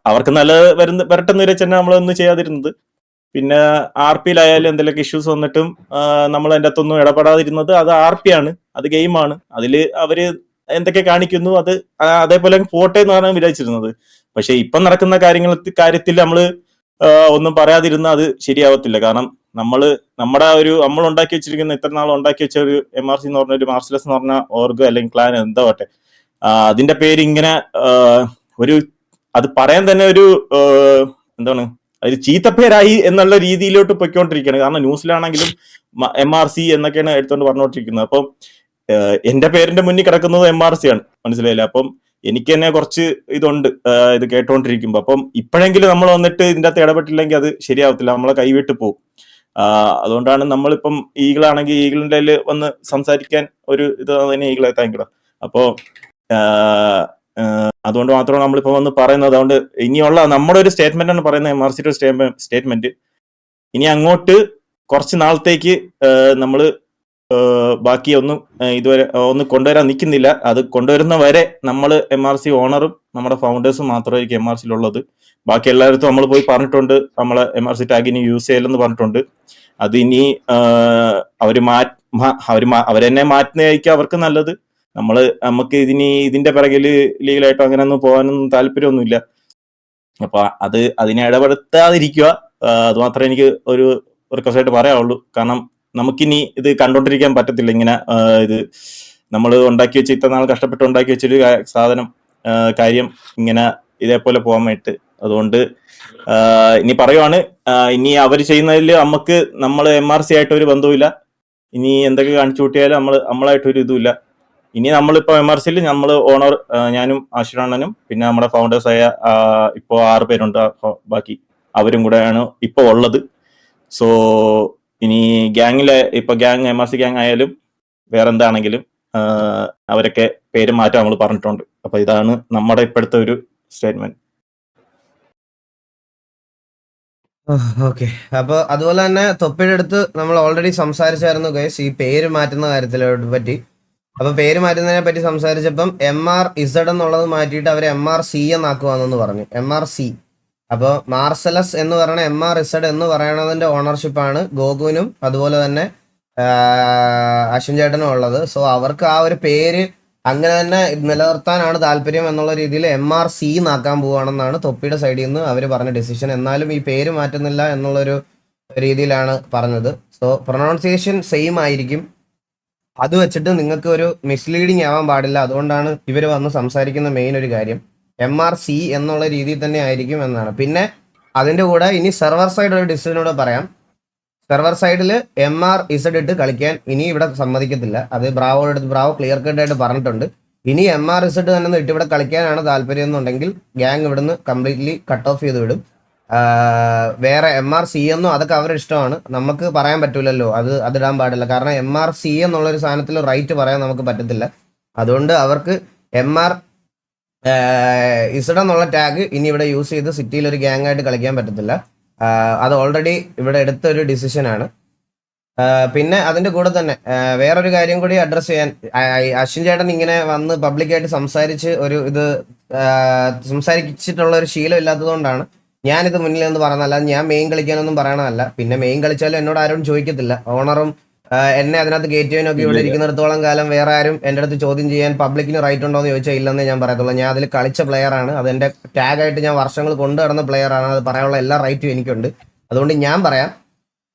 അവർക്ക് നല്ലത് വരട്ടെന്ന് വെച്ചാൽ നമ്മളൊന്നും ചെയ്യാതിരുന്നത്. പിന്നെ RPയിലായാലും എന്തെങ്കിലുമൊക്കെ ഇഷ്യൂസ് വന്നിട്ടും നമ്മൾ അതിൻ്റെ അകത്തൊന്നും ഇടപെടാതിരുന്നത്. അത് RP ആണ്, അത് ഗെയിമാണ്. അതിൽ അവര് എന്തൊക്കെ കാണിക്കുന്നു അത് അതേപോലെ പോട്ടെ എന്നാണ് വിചാരിച്ചിരുന്നത്. പക്ഷെ ഇപ്പം നടക്കുന്ന കാര്യത്തിൽ നമ്മൾ ഒന്നും പറയാതിരുന്ന അത് ശരിയാവത്തില്ല. കാരണം നമ്മൾ ഉണ്ടാക്കി വെച്ചിരിക്കുന്ന ഇത്ര നാൾ ഉണ്ടാക്കി വെച്ച ഒരു MRC എന്ന് പറഞ്ഞ ഒരു മാർഷലസ് എന്ന് പറഞ്ഞ ഓർഗ് അല്ലെങ്കിൽ ക്ലാൻ എന്താ പറ്റെ അതിന്റെ പേര് ഇങ്ങനെ ഒരു അത് പറയാൻ തന്നെ ഒരു എന്താണ് ഒരു ചീത്തപ്പേരായി എന്നുള്ള രീതിയിലോട്ട് പൊയ്ക്കൊണ്ടിരിക്കുകയാണ്. കാരണം ന്യൂസിലാണെങ്കിലും MRC എന്നൊക്കെയാണ് എടുത്തോണ്ട് പറഞ്ഞുകൊണ്ടിരിക്കുന്നത്. അപ്പം എന്റെ പേരിന്റെ മുന്നിൽ കിടക്കുന്നത് MRC ആണ്, മനസ്സിലായില്ല. അപ്പം എനിക്ക് തന്നെ കുറച്ച് ഇതുണ്ട് ഇത് കേട്ടോണ്ടിരിക്കുമ്പോ. അപ്പം ഇപ്പോഴെങ്കിലും നമ്മൾ വന്നിട്ട് ഇതിന്റെ അകത്ത് ഇടപെട്ടില്ലെങ്കിൽ അത് ശരിയാവത്തില്ല, നമ്മളെ കൈവിട്ട് പോകും. അതുകൊണ്ടാണ് നമ്മളിപ്പം ഈഗിളാണെങ്കിൽ ഈഗിളിന്റെ വന്ന് സംസാരിക്കാൻ ഒരു ഇത് തന്നെ ഈഗിളെ താങ്ക്യൂ. അപ്പോ അതുകൊണ്ട് മാത്രമാണ് നമ്മളിപ്പോ വന്ന് പറയുന്നത്. അതുകൊണ്ട് ഇനിയുള്ള നമ്മുടെ ഒരു സ്റ്റേറ്റ്മെന്റ് ആണ് പറയുന്നത്, MRCയുടെ സ്റ്റേറ്റ്മെന്റ്. ഇനി അങ്ങോട്ട് കുറച്ച് നാളത്തേക്ക് നമ്മൾ ബാക്കി ഒന്നും ഇതുവരെ ഒന്നും കൊണ്ടുവരാൻ നിൽക്കുന്നില്ല. അത് കൊണ്ടുവരുന്ന വരെ നമ്മൾ MRC ഓണറും നമ്മുടെ ഫൗണ്ടേഴ്സും മാത്രമായിരിക്കും MRCയിലുള്ളത്. ബാക്കി എല്ലായിടത്തും നമ്മൾ പോയി പറഞ്ഞിട്ടുണ്ട് നമ്മളെ MRC ടാഗ് ഇനി യൂസ് ചെയ്യലെന്ന് പറഞ്ഞിട്ടുണ്ട്. അത് ഇനി അവരെന്നെ മാറ്റുന്നതായിരിക്കും അവർക്ക് നല്ലത്. നമുക്ക് ഇതിന്റെ പിറകിൽ ലീഗലായിട്ടോ അങ്ങനെ ഒന്നും പോകാനൊന്നും താല്പര്യമൊന്നുമില്ല. അപ്പൊ അതിനെ ഇടപെടുത്താതിരിക്കുക, അത് മാത്രമേ എനിക്ക് ഒരു റിക്വസ്റ്റ് ആയിട്ട് പറയാവുള്ളൂ. കാരണം നമുക്കിനി ഇത് കണ്ടോണ്ടിരിക്കാൻ പറ്റത്തില്ല. ഇങ്ങനെ ഇത് നമ്മൾ ഉണ്ടാക്കി വെച്ച് ഇത്ര നാൾ കഷ്ടപ്പെട്ട് ഉണ്ടാക്കി വെച്ചൊരു കാര്യം ഇങ്ങനെ ഇതേപോലെ പോകാൻ വേണ്ടിട്ട്. അതുകൊണ്ട് ഇനി പറയുവാണ്, ഇനി അവർ ചെയ്യുന്നതിൽ നമ്മൾ MRC ആയിട്ട് ഒരു ബന്ധവുമില്ല. ഇനി എന്തൊക്കെ കാണിച്ചു കൂട്ടിയാലും നമ്മളായിട്ടൊരു ഇതുമില്ല. ഇനി നമ്മളിപ്പോ MRCയിൽ നമ്മൾ ഓണർ ഞാനും ആശുരാണനും പിന്നെ നമ്മുടെ ഫൗണ്ടേഴ്സായ ഇപ്പോ 6 പേരുണ്ട്. ബാക്കി അവരും കൂടെയാണ് ഇപ്പൊ ഉള്ളത്. സോ ഇനി ഗ്യാങ്ങിലെ ഇപ്പൊ MRC ഗ്യാങ് ആയാലും വേറെ എന്താണെങ്കിലും അവരൊക്കെ പേര് മാറ്റാൻ നമ്മൾ പറഞ്ഞിട്ടുണ്ട്. അപ്പൊ ഇതാണ് നമ്മുടെ ഇപ്പോഴത്തെ ഒരു സ്റ്റേറ്റ്മെന്റ്. ഓക്കെ. അപ്പൊ അതുപോലെ തന്നെ തൊപ്പിയുടെ അടുത്ത് നമ്മൾ ഓൾറെഡി സംസാരിച്ചായിരുന്നു ഗൈസ് ഈ പേര് മാറ്റുന്ന കാര്യത്തിനെ പറ്റി. അപ്പൊ പേര് മാറ്റുന്നതിനെ പറ്റി സംസാരിച്ചപ്പം MRZ എന്നുള്ളത് മാറ്റിയിട്ട് അവർ MRC എന്നാക്കുവാന്നെന്ന് പറഞ്ഞു. MRC. അപ്പോൾ മാർസലസ് എന്ന് പറയുന്ന MRZ എന്ന് പറയണതിന്റെ ഓണർഷിപ്പാണ് ഗോകുവിനും അതുപോലെ തന്നെ അശ്വിൻ ചേട്ടനും ഉള്ളത്. സോ അവർക്ക് ആ ഒരു പേര് അങ്ങനെ തന്നെ നിലനിർത്താനാണ് താല്പര്യം എന്നുള്ള രീതിയിൽ MRC എന്നാക്കാൻ പോവുകയാണെന്നാണ് തൊപ്പിയുടെ സൈഡിൽ നിന്ന് അവർ പറഞ്ഞ ഡിസിഷൻ. എന്നാലും ഈ പേര് മാറ്റുന്നില്ല എന്നുള്ളൊരു രീതിയിലാണ് പറഞ്ഞത്. സോ പ്രൊനൗൺസിയേഷൻ സെയിം ആയിരിക്കും. അത് വെച്ചിട്ട് നിങ്ങൾക്ക് ഒരു മിസ്ലീഡിങ് ആവാൻ പാടില്ല. അതുകൊണ്ടാണ് ഇവർ വന്ന് സംസാരിക്കുന്ന മെയിൻ ഒരു കാര്യം MRC എന്നുള്ള രീതിയിൽ തന്നെ ആയിരിക്കും എന്നാണ്. പിന്നെ അതിൻ്റെ കൂടെ ഇനി സെർവർ സൈഡ് ഒരു ഡിസിഷനോട് പറയാം. സെർവർ സൈഡിൽ MRZ ഇട്ട് കളിക്കാൻ ഇനി ഇവിടെ സമ്മതിക്കത്തില്ല. അത് ബ്രാവോ ക്ലിയർ കട്ട് ആയിട്ട് പറഞ്ഞിട്ടുണ്ട്. ഇനി MR തന്നെ ഇട്ട് ഇവിടെ കളിക്കാനാണ് താല്പര്യം എന്നുണ്ടെങ്കിൽ ഗ്യാങ് ഇവിടുന്ന് കംപ്ലീറ്റ്ലി കട്ട് ഓഫ് ചെയ്ത് വിടും. വേറെ MRC എന്നോ അതൊക്കെ അവരുടെ ഇഷ്ടമാണ്, നമുക്ക് പറയാൻ പറ്റൂലല്ലോ, അതിടാൻ പാടില്ല. കാരണം MRC എന്നുള്ളൊരു സാധനത്തിൽ റൈറ്റ് പറയാൻ നമുക്ക് പറ്റത്തില്ല. അതുകൊണ്ട് അവർക്ക് MR ഇസഡ് എന്നുള്ള ടാഗ് ഇനി ഇവിടെ യൂസ് ചെയ്ത് സിറ്റിയിൽ ഒരു ഗ്യാങ് ആയിട്ട് കളിക്കാൻ പറ്റത്തില്ല. അത് ഓൾറെഡി ഇവിടെ എടുത്തൊരു ഡിസിഷനാണ്. പിന്നെ അതിന്റെ കൂടെ തന്നെ വേറൊരു കാര്യം കൂടി അഡ്രസ്സ് ചെയ്യാൻ, അശ്വിൻ ചേട്ടൻ ഇങ്ങനെ വന്ന് പബ്ലിക്കായിട്ട് സംസാരിച്ച് സംസാരിച്ചിട്ടുള്ള ഒരു ശീലം ഇല്ലാത്തതുകൊണ്ടാണ് ഞാനിത് മുന്നിൽ നിന്ന് പറയുന്നതല്ല. ഞാൻ മെയിൻ കളിക്കാനൊന്നും പറയണതല്ല. പിന്നെ മെയിൻ കളിച്ചാലും എന്നോട് ആരും ചോദിക്കത്തില്ല. ഓണറും എന്നെ അതിനകത്ത് കയറ്റുവാനൊക്കെ ഇവിടെ ഇരിക്കുന്നിടത്തോളം കാലം വേറെ ആരും എൻ്റെ അടുത്ത് ചോദ്യം ചെയ്യാൻ പബ്ലിക്കിന് റൈറ്റ് ഉണ്ടോ എന്ന് ചോദിച്ചാൽ ഇല്ലെന്നേ ഞാൻ പറയത്തുള്ളൂ. ഞാൻ അതിൽ കളിച്ച പ്ലെയറാണ്, അതെന്റെ ടാഗായിട്ട് ഞാൻ വർഷങ്ങൾ കൊണ്ടു നടന്ന പ്ലെയറാണ്. അത് പറയാനുള്ള എല്ലാ റൈറ്റും എനിക്കുണ്ട്. അതുകൊണ്ട് ഞാൻ പറയാം,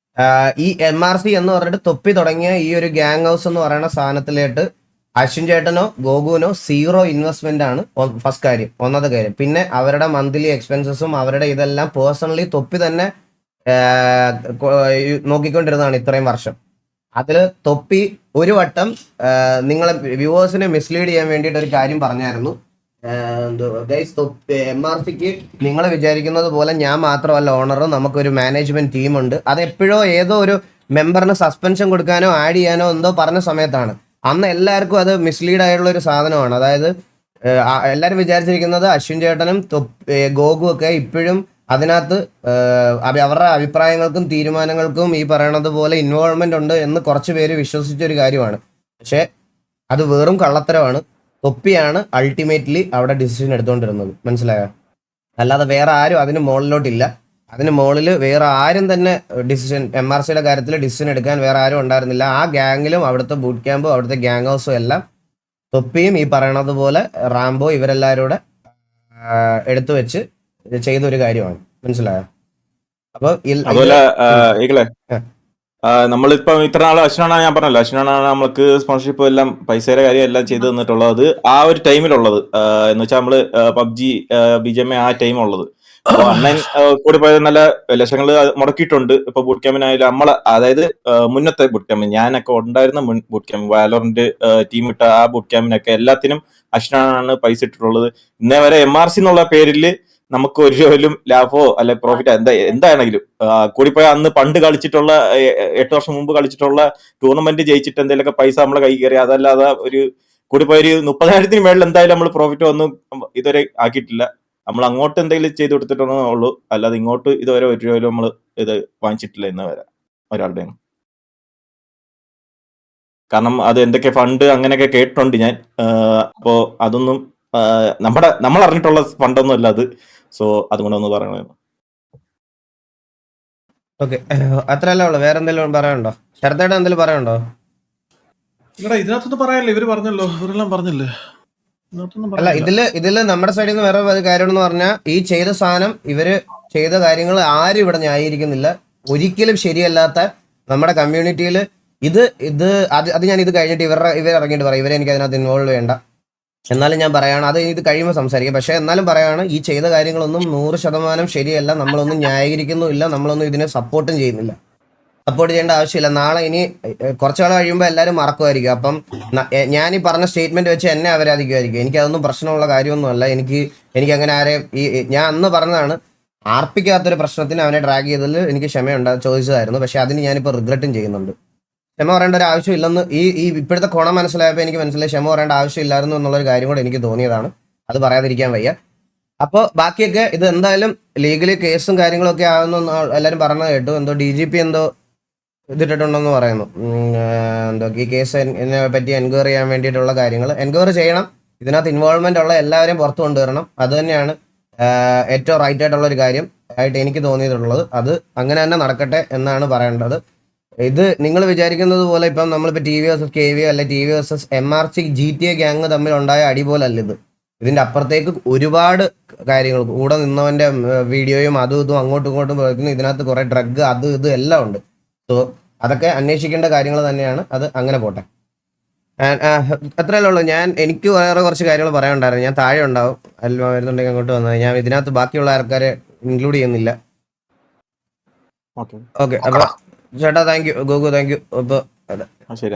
ഈ MRC എന്ന് പറഞ്ഞിട്ട് തൊപ്പി തുടങ്ങിയ ഈ ഒരു ഗ്യാങ് ഹൗസ് എന്ന് പറയുന്ന സാധനത്തിലേട്ട് അശ്വിൻ ചേട്ടനോ ഗോകുവിനോ 0 ഇൻവെസ്റ്റ്മെന്റ് ആണ് ഫസ്റ്റ് കാര്യം, ഒന്നാമത്തെ കാര്യം. പിന്നെ അവരുടെ മന്ത്ലി എക്സ്പെൻസസും അവരുടെ ഇതെല്ലാം പേഴ്സണലി തൊപ്പി തന്നെ നോക്കിക്കൊണ്ടിരുന്നതാണ് ഇത്രയും വർഷം. അതിൽ തൊപ്പി ഒരു വട്ടം നിങ്ങളെ വ്യൂവേഴ്സിനെ മിസ്ലീഡ് ചെയ്യാൻ വേണ്ടിയിട്ട് ഒരു കാര്യം പറഞ്ഞായിരുന്നു. MRCക്ക് നിങ്ങൾ വിചാരിക്കുന്നത് പോലെ ഞാൻ മാത്രമല്ല ഓണറും, നമുക്കൊരു മാനേജ്മെന്റ് ടീമുണ്ട്. അത് എപ്പോഴോ ഏതോ ഒരു മെമ്പറിന് സസ്പെൻഷൻ കൊടുക്കാനോ ആഡ് ചെയ്യാനോ എന്തോ പറഞ്ഞ സമയത്താണ്. അന്ന് എല്ലാവർക്കും അത് മിസ്ലീഡ് ആയിട്ടുള്ള ഒരു സാധനമാണ്. അതായത് എല്ലാവരും വിചാരിച്ചിരിക്കുന്നത് അശ്വിൻ ചേട്ടനും ഗോകും ഒക്കെ ഇപ്പോഴും അതിനകത്ത് അവരുടെ അഭിപ്രായങ്ങൾക്കും തീരുമാനങ്ങൾക്കും ഈ പറയണത് പോലെ ഇൻവോൾവ്മെന്റ് ഉണ്ട് എന്ന് കുറച്ച് പേര് വിശ്വസിച്ചൊരു കാര്യമാണ്. പക്ഷെ അത് വെറും കള്ളത്തരമാണ്. തൊപ്പിയാണ് അൾട്ടിമേറ്റ്ലി അവിടെ ഡിസിഷൻ എടുത്തുകൊണ്ടിരുന്നത്, മനസ്സിലായോ? അല്ലാതെ വേറെ ആരും അതിന് മുകളിലോട്ടില്ല. അതിന് മുകളിൽ വേറെ ആരും തന്നെ ഡിസിഷൻ MRCയുടെ കാര്യത്തിൽ ഡിസിഷൻ എടുക്കാൻ വേറെ ആരും ഉണ്ടായിരുന്നില്ല. ആ ഗ്യാങ്ങിലും അവിടുത്തെ ബൂട്ട് ക്യാമ്പും അവിടുത്തെ ഗ്യാങ് ഹൗസും എല്ലാം തൊപ്പിയും ഈ പറയണത് പോലെ റാംബോ ഇവരെല്ലാവരും കൂടെ എടുത്തു വെച്ച് ചെയ്തൊരു കാര്യമാണ്, മനസ്സിലായോ? അപ്പൊ അതുപോലെ ഈകളെ നമ്മളിപ്പോ ഇത്ര നാൾ അശ്വിനാണ്, ഞാൻ പറഞ്ഞല്ലോ, അശ്വിനാണ് നമ്മൾക്ക് സ്പോൺസർഷിപ്പ് എല്ലാം പൈസയുടെ കാര്യം എല്ലാം ചെയ്തു തന്നിട്ടുള്ളത്. ആ ഒരു ടൈമിലുള്ളത് എന്ന് വെച്ചാൽ നമ്മള് PUBG BGMI ആ ടൈം ഉള്ളത്. അപ്പൊ അണ്ണൻ കൂടി പോയത് നല്ല ലക്ഷങ്ങൾ മുടക്കിയിട്ടുണ്ട്. ഇപ്പൊ ബൂട്ട് ക്യാമ്പിനായാലും നമ്മളെ, അതായത് മുന്നത്തെ ബൂട്ട് ക്യാമ്പ്, ഞാനൊക്കെ ഉണ്ടായിരുന്ന മുൻ ബൂട്ട് ക്യാമ്പ്, വാലോറിന്റെ ടീം ഇട്ട ആ ബൂട്ട് ക്യാമ്പിനൊക്കെ എല്ലാത്തിനും അശ്വിനാണ് പൈസ ഇട്ടിട്ടുള്ളത്. ഇന്നേ വരെ MRC എന്നുള്ള പേരിൽ നമുക്ക് ഒരു രൂപയിലും ലാഭമോ അല്ലെ പ്രോഫിറ്റോ എന്താണെങ്കിലും കൂടിപ്പോയ അന്ന് പണ്ട് കളിച്ചിട്ടുള്ള 8 വർഷം മുമ്പ് കളിച്ചിട്ടുള്ള ടൂർണമെന്റ് ജയിച്ചിട്ട് എന്തെങ്കിലുമൊക്കെ പൈസ നമ്മളെ കൈ കയറി, അതല്ലാതെ ഒരു കൂടിപ്പോയ ഒരു 30,000 മേളിൽ എന്തായാലും നമ്മൾ പ്രോഫിറ്റ് ഒന്നും ഇതുവരെ ആക്കിയിട്ടില്ല. നമ്മൾ അങ്ങോട്ട് എന്തെങ്കിലും ചെയ്ത് കൊടുത്തിട്ടുള്ളൂ ഉള്ളൂ, അല്ലാതെ ഇങ്ങോട്ട് ഇതുവരെ ഒരു രൂപയിലും നമ്മൾ ഇത് വാങ്ങിച്ചിട്ടില്ല ഇന്ന് വരെ ഒരാളുടെ. കാരണം അത് എന്തൊക്കെ ഫണ്ട് അങ്ങനെയൊക്കെ കേട്ടിട്ടുണ്ട് ഞാൻ. അപ്പോ അതൊന്നും നമ്മൾ അറിഞ്ഞിട്ടുള്ള ഫണ്ടൊന്നും അല്ല അത്. സോ അതുകൊണ്ടൊന്ന് പറയണമായിരുന്നു. ഓക്കെ, അത്രയല്ലേ ഉള്ളു. വേറെ എന്തെങ്കിലും പറയാനുണ്ടോ? ശരത്തേട്ടൻ എന്തെങ്കിലും പറയാനുണ്ടോ? ഇവിടെ ഇതിനകത്തൊന്നും പറയാനില്ല, ഇവര് പറഞ്ഞല്ലോ, ഇവരെല്ലാം പറഞ്ഞില്ലേ. അല്ല, ഇതില് നമ്മുടെ സൈഡിൽ നിന്ന് വേറെ ഒരു കാര്യം എന്ന് പറഞ്ഞാൽ, ഈ ചെയ്ത സാധനം ഇവര് ചെയ്ത കാര്യങ്ങൾ ആരും ഇവിടെ ന്യായീകരിക്കുന്നില്ല. ഒരിക്കലും ശരിയല്ലാത്ത നമ്മുടെ കമ്മ്യൂണിറ്റിയിൽ അത് ഞാൻ ഇത് കഴിഞ്ഞിട്ട് ഇവർ ഇറങ്ങിയിട്ട് പറയും, ഇവരെ എനിക്ക് അതിനകത്ത് ഇൻവോൾവ് വേണ്ട. എന്നാലും ഞാൻ പറയാണ്, അത് ഇത് കഴിയുമ്പോൾ സംസാരിക്കാം. പക്ഷെ എന്നാലും പറയാണ്, ഈ ചെയ്ത കാര്യങ്ങളൊന്നും 100% ശരിയല്ല. നമ്മളൊന്നും ന്യായീകരിക്കുന്നുമില്ല, നമ്മളൊന്നും ഇതിനെ സപ്പോർട്ടും ചെയ്യുന്നില്ല. സപ്പോർട്ട് ചെയ്യേണ്ട ആവശ്യമില്ല. നാളെ ഇനി കുറച്ചു നാൾ കഴിയുമ്പോൾ എല്ലാവരും മറക്കുമായിരിക്കും. അപ്പം ഞാൻ ഈ പറഞ്ഞ സ്റ്റേറ്റ്മെന്റ് വെച്ച് എന്നെ അപരാധിക്കുമായിരിക്കും. എനിക്കതൊന്നും പ്രശ്നമുള്ള കാര്യമൊന്നുമല്ല. എനിക്ക് അങ്ങനെ ഞാൻ അന്ന് പറഞ്ഞതാണ്, ആർപ്പിക്കാത്തൊരു പ്രശ്നത്തിന് അവനെ ഡ്രാഗ് ചെയ്തതിൽ എനിക്ക് ചോദിച്ചതായിരുന്നു. പക്ഷെ അതിന് ഞാനിപ്പോൾ റിഗ്രറ്റും ചെയ്യുന്നുണ്ട്. ക്ഷമ പറയേണ്ട ഒരു ആവശ്യമില്ലെന്ന് ഈ ഇപ്പോഴത്തെ കോണം മനസ്സിലായപ്പോൾ എനിക്ക് മനസ്സിലായി, ക്ഷമ പറയേണ്ട ആവശ്യമില്ലായിരുന്നു എന്നുള്ളൊരു കാര്യം കൂടെ എനിക്ക് തോന്നിയതാണ്. അത് പറയാതിരിക്കാൻ വയ്യ. അപ്പോൾ ബാക്കിയൊക്കെ ഇത് എന്തായാലും ലീഗലി കേസും കാര്യങ്ങളൊക്കെ ആവുന്ന എല്ലാവരും പറഞ്ഞത് കേട്ടു. എന്തോ DGP എന്തോ ഇതിട്ടിട്ടുണ്ടെന്ന് പറയുന്നു. എന്തോ ഈ കേസ് പറ്റി എൻക്വയറി ചെയ്യാൻ വേണ്ടിയിട്ടുള്ള കാര്യങ്ങൾ എൻക്വയറി ചെയ്യണം. ഇതിനകത്ത് ഇൻവോൾവ്മെന്റ് ഉള്ള എല്ലാവരെയും പുറത്തു കൊണ്ടുവരണം. അത് തന്നെയാണ് ഏറ്റവും റൈറ്റ് ആയിട്ടുള്ള ഒരു കാര്യം ആയിട്ട് എനിക്ക് തോന്നിയിട്ടുള്ളത്. അത് അങ്ങനെ തന്നെ നടക്കട്ടെ എന്നാണ് പറയേണ്ടത്. ഇത് നിങ്ങൾ വിചാരിക്കുന്നത് പോലെ ഇപ്പം നമ്മളിപ്പോൾ TV vs KV അല്ലെ TV vs MRC GTA gang തമ്മിൽ ഉണ്ടായ അടി പോലല്ല ഇത്. ഇതിന്റെ അപ്പുറത്തേക്ക് ഒരുപാട് കാര്യങ്ങൾ, കൂടെ നിന്നവന്റെ വീഡിയോയും അതും ഇതും അങ്ങോട്ടും ഇങ്ങോട്ടും പോയിരുന്നു. ഇതിനകത്ത് കുറെ ഡ്രഗ് അത് ഇത് എല്ലാം ഉണ്ട്. സോ അതൊക്കെ അന്വേഷിക്കേണ്ട കാര്യങ്ങൾ തന്നെയാണ്. അത് അങ്ങനെ പോട്ടെ. അത്രയല്ലേ ഉള്ളൂ. എനിക്ക് വേറെ കുറച്ച് കാര്യങ്ങൾ പറയാനുണ്ടായിരുന്നു. ഞാൻ താഴെ ഉണ്ടാവും, അല്ല വരുന്നുണ്ടെങ്കിൽ അങ്ങോട്ട് വന്നാൽ ഞാൻ ഇതിനകത്ത് ബാക്കിയുള്ള ആൾക്കാരെ ഇൻക്ലൂഡ് ചെയ്യുന്നില്ല. ഓക്കെ, അപ്പൊ ചേട്ടാ thank you, Goku thank you. അപ്പൊ ശരി.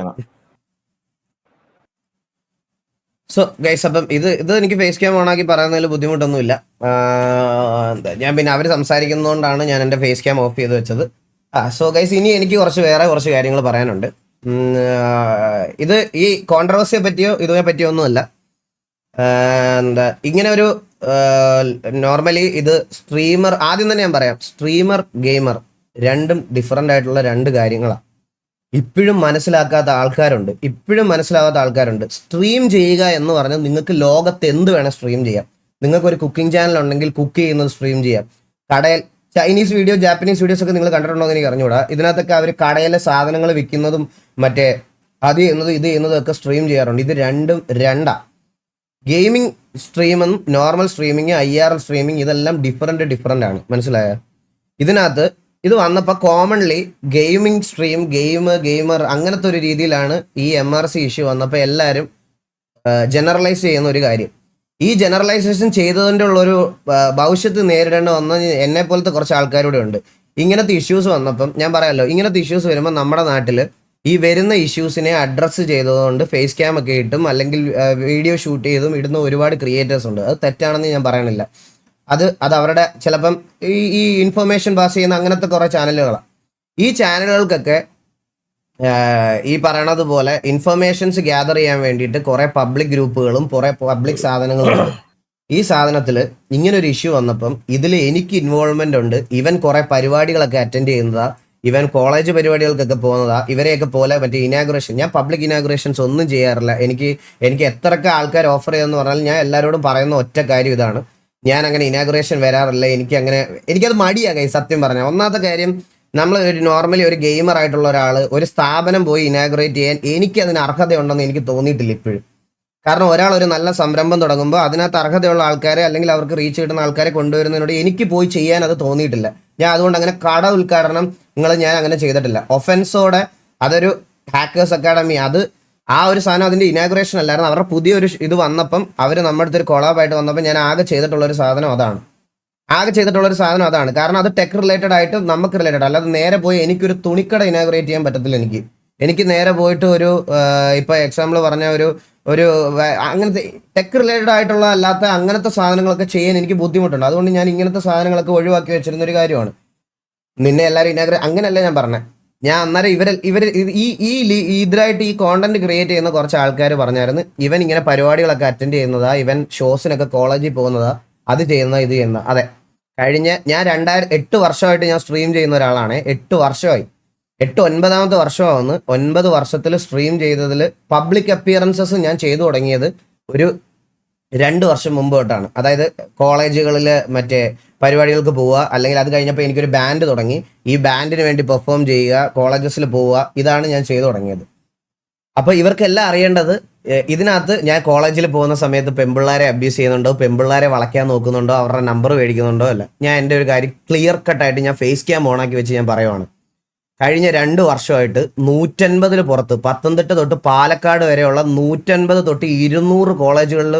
സോ ഗൈസ്, അപ്പം ഇത് എനിക്ക് ഫേസ് ക്യാം ഓണാക്കി പറയുന്നതിൽ ബുദ്ധിമുട്ടൊന്നുമില്ല. എന്താ ഞാൻ പിന്നെ അവർ സംസാരിക്കുന്നതുകൊണ്ടാണ് ഞാൻ എൻ്റെ ഫേസ് ക്യാം ഓഫ് ചെയ്ത് വെച്ചത്. സോ ഗൈസ്, ഇനി എനിക്ക് വേറെ കുറച്ച് കാര്യങ്ങൾ പറയാനുണ്ട്. ഇത് ഈ കോൺട്രവേഴ്സിയെ പറ്റിയോ ഇതിനെ പറ്റിയോ ഒന്നുമല്ല. എന്താ ഇങ്ങനെ ഒരു നോർമലി ഇത് സ്ട്രീമർ, ആദ്യം തന്നെ ഞാൻ പറയാം, സ്ട്രീമർ ഗെയിമർ രണ്ടും ഡിഫറെൻ്റ് ആയിട്ടുള്ള രണ്ട് കാര്യങ്ങളാണ്. ഇപ്പോഴും മനസ്സിലാക്കാത്ത ആൾക്കാരുണ്ട്. സ്ട്രീം ചെയ്യുക എന്ന് പറഞ്ഞാൽ നിങ്ങൾക്ക് ലോകത്ത് എന്ത് വേണം സ്ട്രീം ചെയ്യാം. നിങ്ങൾക്കൊരു കുക്കിംഗ് ചാനൽ ഉണ്ടെങ്കിൽ കുക്ക് ചെയ്യുന്നത് സ്ട്രീം ചെയ്യാം. കടയിൽ ചൈനീസ് വീഡിയോ, ജാപ്പനീസ് വീഡിയോസ് ഒക്കെ നിങ്ങൾ കണ്ടിട്ടുണ്ടോ എന്ന് എനിക്ക് അറിഞ്ഞുകൂടാ. ഇതിനകത്തൊക്കെ അവർ കടയിലെ സാധനങ്ങൾ വിൽക്കുന്നതും മറ്റേ അത് ചെയ്യുന്നതും ഇത് ചെയ്യുന്നതും ഒക്കെ സ്ട്രീം ചെയ്യാറുണ്ട്. ഇത് രണ്ടും രണ്ടാ. ഗെയിമിംഗ് സ്ട്രീമും നോർമൽ സ്ട്രീമിങ്, IRL സ്ട്രീമിങ് ഇതെല്ലാം ഡിഫറെൻ്റ് ആണ്. മനസ്സിലായോ? ഇതിനകത്ത് ഇത് വന്നപ്പോൾ കോമൺലി ഗെയിമിംഗ് സ്ട്രീം, ഗെയിമർ അങ്ങനത്തെ ഒരു രീതിയിലാണ് ഈ MRC ഇഷ്യൂ വന്നപ്പോൾ എല്ലാവരും ജനറലൈസ് ചെയ്യുന്ന ഒരു കാര്യം. ഈ ജനറലൈസേഷൻ ചെയ്തതിൻ്റെ ഉള്ളൊരു ഭവിഷ്യത്ത് നേരിടേണ്ടി വന്ന എന്നെ പോലത്തെ കുറച്ച് ആൾക്കാരുടെ ഉണ്ട്. ഇങ്ങനത്തെ ഇഷ്യൂസ് വന്നപ്പം ഞാൻ പറയാമല്ലോ, ഇങ്ങനത്തെ ഇഷ്യൂസ് വരുമ്പോൾ നമ്മുടെ നാട്ടിൽ ഈ വരുന്ന ഇഷ്യൂസിനെ അഡ്രസ്സ് ചെയ്തതുകൊണ്ട് ഫേസ് ക്യാം ഒക്കെ ഇട്ടും അല്ലെങ്കിൽ വീഡിയോ ഷൂട്ട് ചെയ്തും ഇടുന്ന ഒരുപാട് ക്രിയേറ്റേഴ്സ് ഉണ്ട്. അത് തെറ്റാണെന്ന് ഞാൻ പറയണില്ല. അത് അവരുടെ ചിലപ്പം ഈ ഇൻഫർമേഷൻ പാസ് ചെയ്യുന്ന അങ്ങനത്തെ കുറേ ചാനലുകളാണ്. ഈ ചാനലുകൾക്കൊക്കെ ഈ പറയണത് പോലെ ഇൻഫർമേഷൻസ് ഗ്യാദർ ചെയ്യാൻ വേണ്ടിയിട്ട് കുറേ പബ്ലിക് ഗ്രൂപ്പുകളും കുറേ പബ്ലിക് സാധനങ്ങളും ഉണ്ട്. ഈ സാധനത്തിൽ ഇങ്ങനൊരു ഇഷ്യൂ വന്നപ്പം ഇതിൽ എനിക്ക് ഇൻവോൾവ്മെൻ്റ് ഉണ്ട്. ഇവൻ കുറേ പരിപാടികളൊക്കെ അറ്റൻഡ് ചെയ്യുന്നതാ, ഇവൻ കോളേജ് പരിപാടികൾക്കൊക്കെ പോകുന്നതാ. ഇവരെയൊക്കെ പോലെ മറ്റേ ഇനാഗുറേഷൻ, ഞാൻ പബ്ലിക് ഇനാഗുറേഷൻസ് ഒന്നും ചെയ്യാറില്ല. എനിക്ക് എത്രയൊക്കെ ആൾക്കാർ ഓഫർ ചെയ്തെന്ന് പറഞ്ഞാൽ ഞാൻ എല്ലാവരോടും പറയുന്ന ഒറ്റ കാര്യം ഇതാണ്, ഞാൻ അങ്ങനെ ഇനാഗുറേഷൻ വരാറില്ല. എനിക്കത് മടിയാകെ സത്യം പറഞ്ഞാൽ. ഒന്നാമത്തെ കാര്യം, നമ്മൾ ഒരു നോർമലി ഒരു ഗെയിമർ ആയിട്ടുള്ള ഒരാൾ ഒരു സ്ഥാപനം പോയി ഇനാഗുറേറ്റ് ചെയ്യാൻ എനിക്കതിന് അർഹതയുണ്ടെന്ന് എനിക്ക് തോന്നിയിട്ടില്ല ഇപ്പോഴും. കാരണം ഒരാൾ ഒരു നല്ല സംരംഭം തുടങ്ങുമ്പോൾ അതിനകത്ത് അർഹതയുള്ള ആൾക്കാരെ അല്ലെങ്കിൽ അവർക്ക് റീച്ച് കിട്ടുന്ന ആൾക്കാരെ കൊണ്ടുവരുന്നതിനോട് എനിക്ക് പോയി ചെയ്യാൻ അത് തോന്നിയിട്ടില്ല. ഞാൻ അതുകൊണ്ട് അങ്ങനെ കട ഉദ്ഘാടനം ഞാൻ അങ്ങനെ ചെയ്തിട്ടില്ല. ഒഫൻസോടെ അതൊരു ഹാക്കേഴ്സ് അക്കാഡമി, അത് ആ ഒരു സാധനം അതിൻ്റെ ഇനാഗുറേഷൻ അല്ലായിരുന്നു. അവരുടെ പുതിയൊരു ഇത് വന്നപ്പം അവർ നമ്മുടെ അടുത്തൊരു കൊളാബായിട്ട് വന്നപ്പോൾ ഞാൻ ആകെ ചെയ്തിട്ടുള്ളൊരു സാധനം അതാണ്. കാരണം അത് ടെക് റിലേറ്റഡ് ആയിട്ട് നമുക്ക് റിലേറ്റഡ്, അല്ലാതെ നേരെ പോയി എനിക്കൊരു തുണിക്കട ഇനാഗുറേറ്റ് ചെയ്യാൻ പറ്റത്തില്ല. എനിക്ക് നേരെ പോയിട്ട് ഒരു ഇപ്പോൾ എക്സാമ്പിൾ പറഞ്ഞ ഒരു അങ്ങനത്തെ ടെക് റിലേറ്റഡ് ആയിട്ടുള്ള അല്ലാത്ത അങ്ങനത്തെ സാധനങ്ങളൊക്കെ ചെയ്യാൻ എനിക്ക് ബുദ്ധിമുട്ടുണ്ട്. അതുകൊണ്ട് ഞാൻ ഇങ്ങനത്തെ സാധനങ്ങളൊക്കെ ഒഴിവാക്കി വെച്ചിരുന്നൊരു കാര്യമാണ്. നിന്നെ എല്ലാവരും അങ്ങനെയല്ല ഞാൻ പറഞ്ഞത്. ഞാൻ അന്നേരം ഇവർ ഇതിലായിട്ട് ഈ കോണ്ടന്റ് ക്രിയേറ്റ് ചെയ്യുന്ന കുറച്ച് ആൾക്കാർ പറഞ്ഞായിരുന്നു, ഇവൻ ഇങ്ങനെ പരിപാടികളൊക്കെ അറ്റൻഡ് ചെയ്യുന്നതാ, ഇവൻ ഷോസിനൊക്കെ കോളേജിൽ പോകുന്നതാ, അത് ചെയ്യുന്ന ഇത് ചെയ്യുന്ന. അതെ, ഞാൻ 8 വർഷമായിട്ട് ഞാൻ സ്ട്രീം ചെയ്യുന്ന ഒരാളാണ്. 8 വർഷമായി, 9ാമത്തെ വർഷമാവുന്നു. 9 വർഷത്തിൽ സ്ട്രീം ചെയ്തതിൽ പബ്ലിക് അപ്പിയറൻസസ് ഞാൻ ചെയ്തു തുടങ്ങിയത് ഒരു 2 വർഷം മുമ്പ് തൊട്ടാണ്. അതായത് കോളേജുകളിൽ മറ്റേ പരിപാടികൾക്ക് പോവുക, അല്ലെങ്കിൽ അത് കഴിഞ്ഞപ്പോൾ എനിക്കൊരു ബാൻഡ് തുടങ്ങി, ഈ ബാൻഡിന് വേണ്ടി പെർഫോം ചെയ്യുക, കോളേജസിൽ പോവുക, ഇതാണ് ഞാൻ ചെയ്തു തുടങ്ങിയത്. അപ്പോൾ ഇവർക്കെല്ലാം അറിയേണ്ടത്, ഇതിനകത്ത് ഞാൻ കോളേജിൽ പോകുന്ന സമയത്ത് പെമ്പിള്ളാരെ അബ്യൂസ് ചെയ്യുന്നുണ്ടോ, പെമ്പിള്ളാരെ വളയ്ക്കാൻ നോക്കുന്നുണ്ടോ, അവരുടെ നമ്പർ മേടിക്കുന്നുണ്ടോ അല്ല. ഞാൻ എൻ്റെ ഒരു കാര്യം ക്ലിയർ കട്ടായിട്ട് ഞാൻ ഫേസ് ക്യാം ഓണാക്കി വെച്ച് ഞാൻ പറയുവാണ്. കഴിഞ്ഞ 2 വർഷമായിട്ട് 150 പുറത്ത്, പത്തനംതിട്ട തൊട്ട് പാലക്കാട് വരെയുള്ള 150 തൊട്ട് 200 കോളേജുകളിൽ,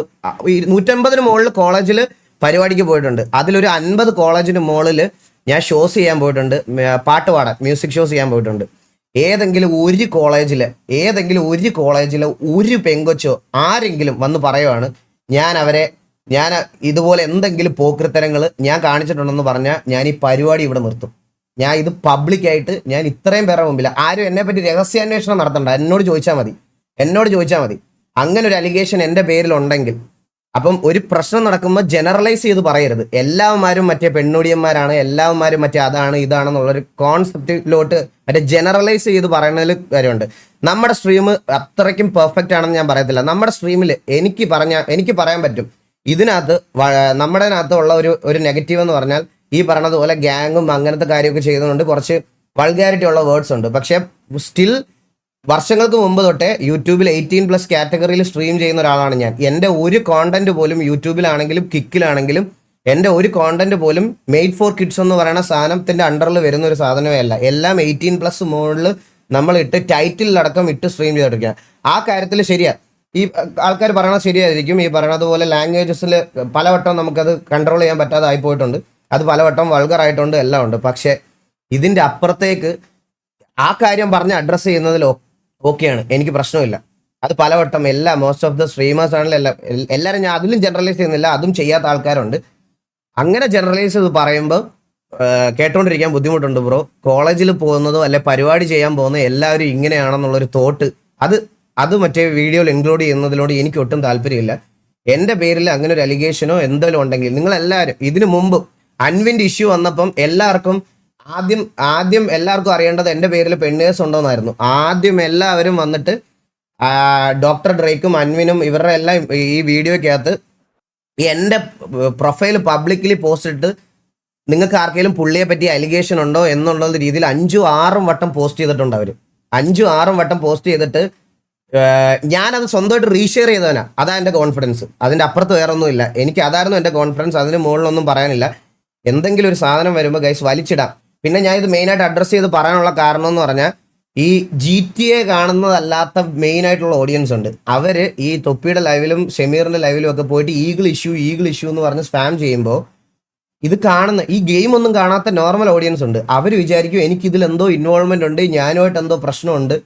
150 മുകളിൽ കോളേജിൽ പരിപാടിക്ക് പോയിട്ടുണ്ട്. അതിലൊരു 50 കോളേജിന് മുകളിൽ ഞാൻ ഷോസ് ചെയ്യാൻ പോയിട്ടുണ്ട്, പാട്ട് പാടാൻ, മ്യൂസിക് ഷോസ് ചെയ്യാൻ പോയിട്ടുണ്ട്. ഏതെങ്കിലും ഒരു കോളേജിൽ ഒരു പെങ്കൊച്ചോ ആരെങ്കിലും വന്ന് പറയുവാണ് ഞാൻ ഇതുപോലെ എന്തെങ്കിലും പോക്രിത്തരങ്ങൾ ഞാൻ കാണിച്ചിട്ടുണ്ടെന്ന് പറഞ്ഞാൽ ഞാൻ ഈ പരിപാടി ഇവിടെ നിർത്തും. ഞാൻ ഇത് പബ്ലിക്കായിട്ട് ഞാൻ ഇത്രയും പേരുടെ മുമ്പില്ല, ആരും എന്നെ പറ്റി രഹസ്യാന്വേഷണം നടത്തണ്ട, എന്നോട് ചോദിച്ചാൽ മതി. അങ്ങനെ ഒരു അലിഗേഷൻ എൻ്റെ പേരിലുണ്ടെങ്കിൽ, അപ്പം ഒരു പ്രശ്നം നടക്കുമ്പോൾ ജനറലൈസ് ചെയ്ത് പറയരുത്. എല്ലാവന്മാരും മറ്റേ പെണ്ണുടിയന്മാരാണ്, എല്ലാവന്മാരും മറ്റേ അതാണ് ഇതാണെന്നുള്ളൊരു കോൺസെപ്റ്റിലോട്ട് മറ്റേ ജനറലൈസ് ചെയ്ത് പറയുന്നതിൽ കാര്യമുണ്ട്. നമ്മുടെ സ്ട്രീം അത്രയ്ക്കും പെർഫെക്റ്റ് ആണെന്ന് ഞാൻ പറയത്തില്ല. നമ്മുടെ സ്ട്രീമിൽ എനിക്ക് പറയാൻ പറ്റും, ഇതിനകത്ത് നമ്മുടെ ഉള്ള ഒരു നെഗറ്റീവ് എന്ന് പറഞ്ഞാൽ ഈ പറഞ്ഞതുപോലെ ഗ്യാങ്ങും അങ്ങനത്തെ കാര്യമൊക്കെ ചെയ്യുന്നതുകൊണ്ട് കുറച്ച് വൾഗാരിറ്റി ഉള്ള വേർഡ്സ് ഉണ്ട്. പക്ഷേ സ്റ്റിൽ വർഷങ്ങൾക്ക് മുമ്പ് തൊട്ടേ യൂട്യൂബിൽ 18+ കാറ്റഗറിയിൽ സ്ട്രീം ചെയ്യുന്ന ഒരാളാണ് ഞാൻ. എൻ്റെ ഒരു കോണ്ടന്റ് പോലും യൂട്യൂബിലാണെങ്കിലും കിക്കിലാണെങ്കിലും എൻ്റെ ഒരു കോണ്ടന്റ് പോലും മെയ്ഡ് ഫോർ കിഡ്സ് എന്ന് പറയുന്ന സാധനത്തിൻ്റെ അണ്ടറിൽ വരുന്ന ഒരു സാധനമേ അല്ല. എല്ലാം 18+ മുകളിൽ നമ്മൾ ടൈറ്റിലടക്കം സ്ട്രീം ചെയ്തെടുക്കുക. ആ കാര്യത്തിൽ ശരിയാ, ഈ ആൾക്കാർ പറയണത് ശരിയായിരിക്കും. ഈ പറയണതുപോലെ ലാംഗ്വേജസിൽ പലവട്ടം നമുക്കത് കൺട്രോൾ ചെയ്യാൻ പറ്റാതെ ആയിപ്പോയിട്ടുണ്ട്, അത് പലവട്ടം വൾഗർ ആയിട്ടുണ്ട്, എല്ലാം ഉണ്ട്. പക്ഷെ ഇതിൻ്റെ അപ്പുറത്തേക്ക് ആ കാര്യം പറഞ്ഞ് അഡ്രസ്സ് ചെയ്യുന്നതിൽ ഓക്കെയാണ്, എനിക്ക് പ്രശ്നമില്ല. അത് പലവട്ടം മോസ്റ്റ് ഓഫ് ദ സ്ട്രീമേഴ്സ് ആണെങ്കിലും എല്ലാവരും ഞാൻ അതിലും ജനറലൈസ് ചെയ്യുന്നില്ല, അതും ചെയ്യാത്ത ആൾക്കാരുണ്ട്. അങ്ങനെ ജനറലൈസ് ചെയ്ത് പറയുമ്പോൾ കേട്ടോണ്ടിരിക്കാൻ ബുദ്ധിമുട്ടുണ്ട് ബ്രോ. കോളേജിൽ പോകുന്നതോ അല്ലെ പരിപാടി ചെയ്യാൻ പോകുന്നതോ എല്ലാവരും ഇങ്ങനെയാണെന്നുള്ളൊരു തോട്ട് അത് മറ്റേ വീഡിയോയിൽ ഇൻക്ലൂഡ് ചെയ്യുന്നതിനോട് എനിക്ക് ഒട്ടും താല്പര്യമില്ല. എൻ്റെ പേരിൽ അങ്ങനെ ഒരു അലിഗേഷനോ എന്തെങ്കിലും ഉണ്ടെങ്കിൽ നിങ്ങളെല്ലാവരും ഇതിനു മുമ്പ് അൻവിൻ്റെ ഇഷ്യൂ വന്നപ്പം ആദ്യം എല്ലാവർക്കും അറിയേണ്ടത് എൻ്റെ പേരിൽ പെണ്ണേഴ്സ് ഉണ്ടോന്നായിരുന്നു. ആദ്യം എല്ലാവരും വന്നിട്ട് ഡോക്ടർ ഡ്രേക്കും അൻവിനും ഇവരുടെ എല്ലാം ഈ വീഡിയോയ്ക്കകത്ത് എൻ്റെ പ്രൊഫൈൽ പബ്ലിക്കലി പോസ്റ്റ് ഇട്ട് നിങ്ങൾക്ക് ആർക്കെങ്കിലും പുള്ളിയെ പറ്റി അലിഗേഷൻ ഉണ്ടോ എന്നുള്ള രീതിയിൽ 5-6 വട്ടം പോസ്റ്റ് ചെയ്തിട്ടുണ്ട്. അവർ 5-6 വട്ടം പോസ്റ്റ് ചെയ്തിട്ട് ഞാനത് സ്വന്തമായിട്ട് റീഷെയർ ചെയ്തവനാ. അതാ എൻ്റെ കോൺഫിഡൻസ്. അതിൻ്റെ അപ്പുറത്ത് വേറെ ഒന്നുമില്ല. എനിക്ക് അതായിരുന്നു എൻ്റെ കോൺഫിഡൻസ്. അതിന് മുകളിലൊന്നും പറയാനില്ല. എന്തെങ്കിലും ഒരു സാധനം വരുമ്പോൾ ഗൈസ് വലിച്ചിടാം. പിന്നെ ഞാൻ ഇത് മെയിനായിട്ട് അഡ്രസ്സ് ചെയ്ത് പറയാനുള്ള കാരണം എന്ന് പറഞ്ഞാൽ ഈ GTA കാണുന്നതല്ലാത്ത മെയിൻ ആയിട്ടുള്ള ഓഡിയൻസ് ഉണ്ട്. അവര് ഈ തൊപ്പിയുടെ ലൈവിലും ഷമീറിന്റെ ലൈവിലും ഒക്കെ പോയിട്ട് ഈഗിൾ ഇഷ്യൂ എന്ന് പറഞ്ഞ് സ്പാം ചെയ്യുമ്പോൾ ഇത് കാണുന്ന ഈ ഗെയിം ഒന്നും കാണാത്ത നോർമൽ ഓഡിയൻസ് ഉണ്ട്. അവർ വിചാരിക്കും എനിക്കിതിൽ എന്തോ ഇൻവോൾവ്മെന്റ് ഉണ്ട്, ഞാനുമായിട്ട് എന്തോ പ്രശ്നമുണ്ട്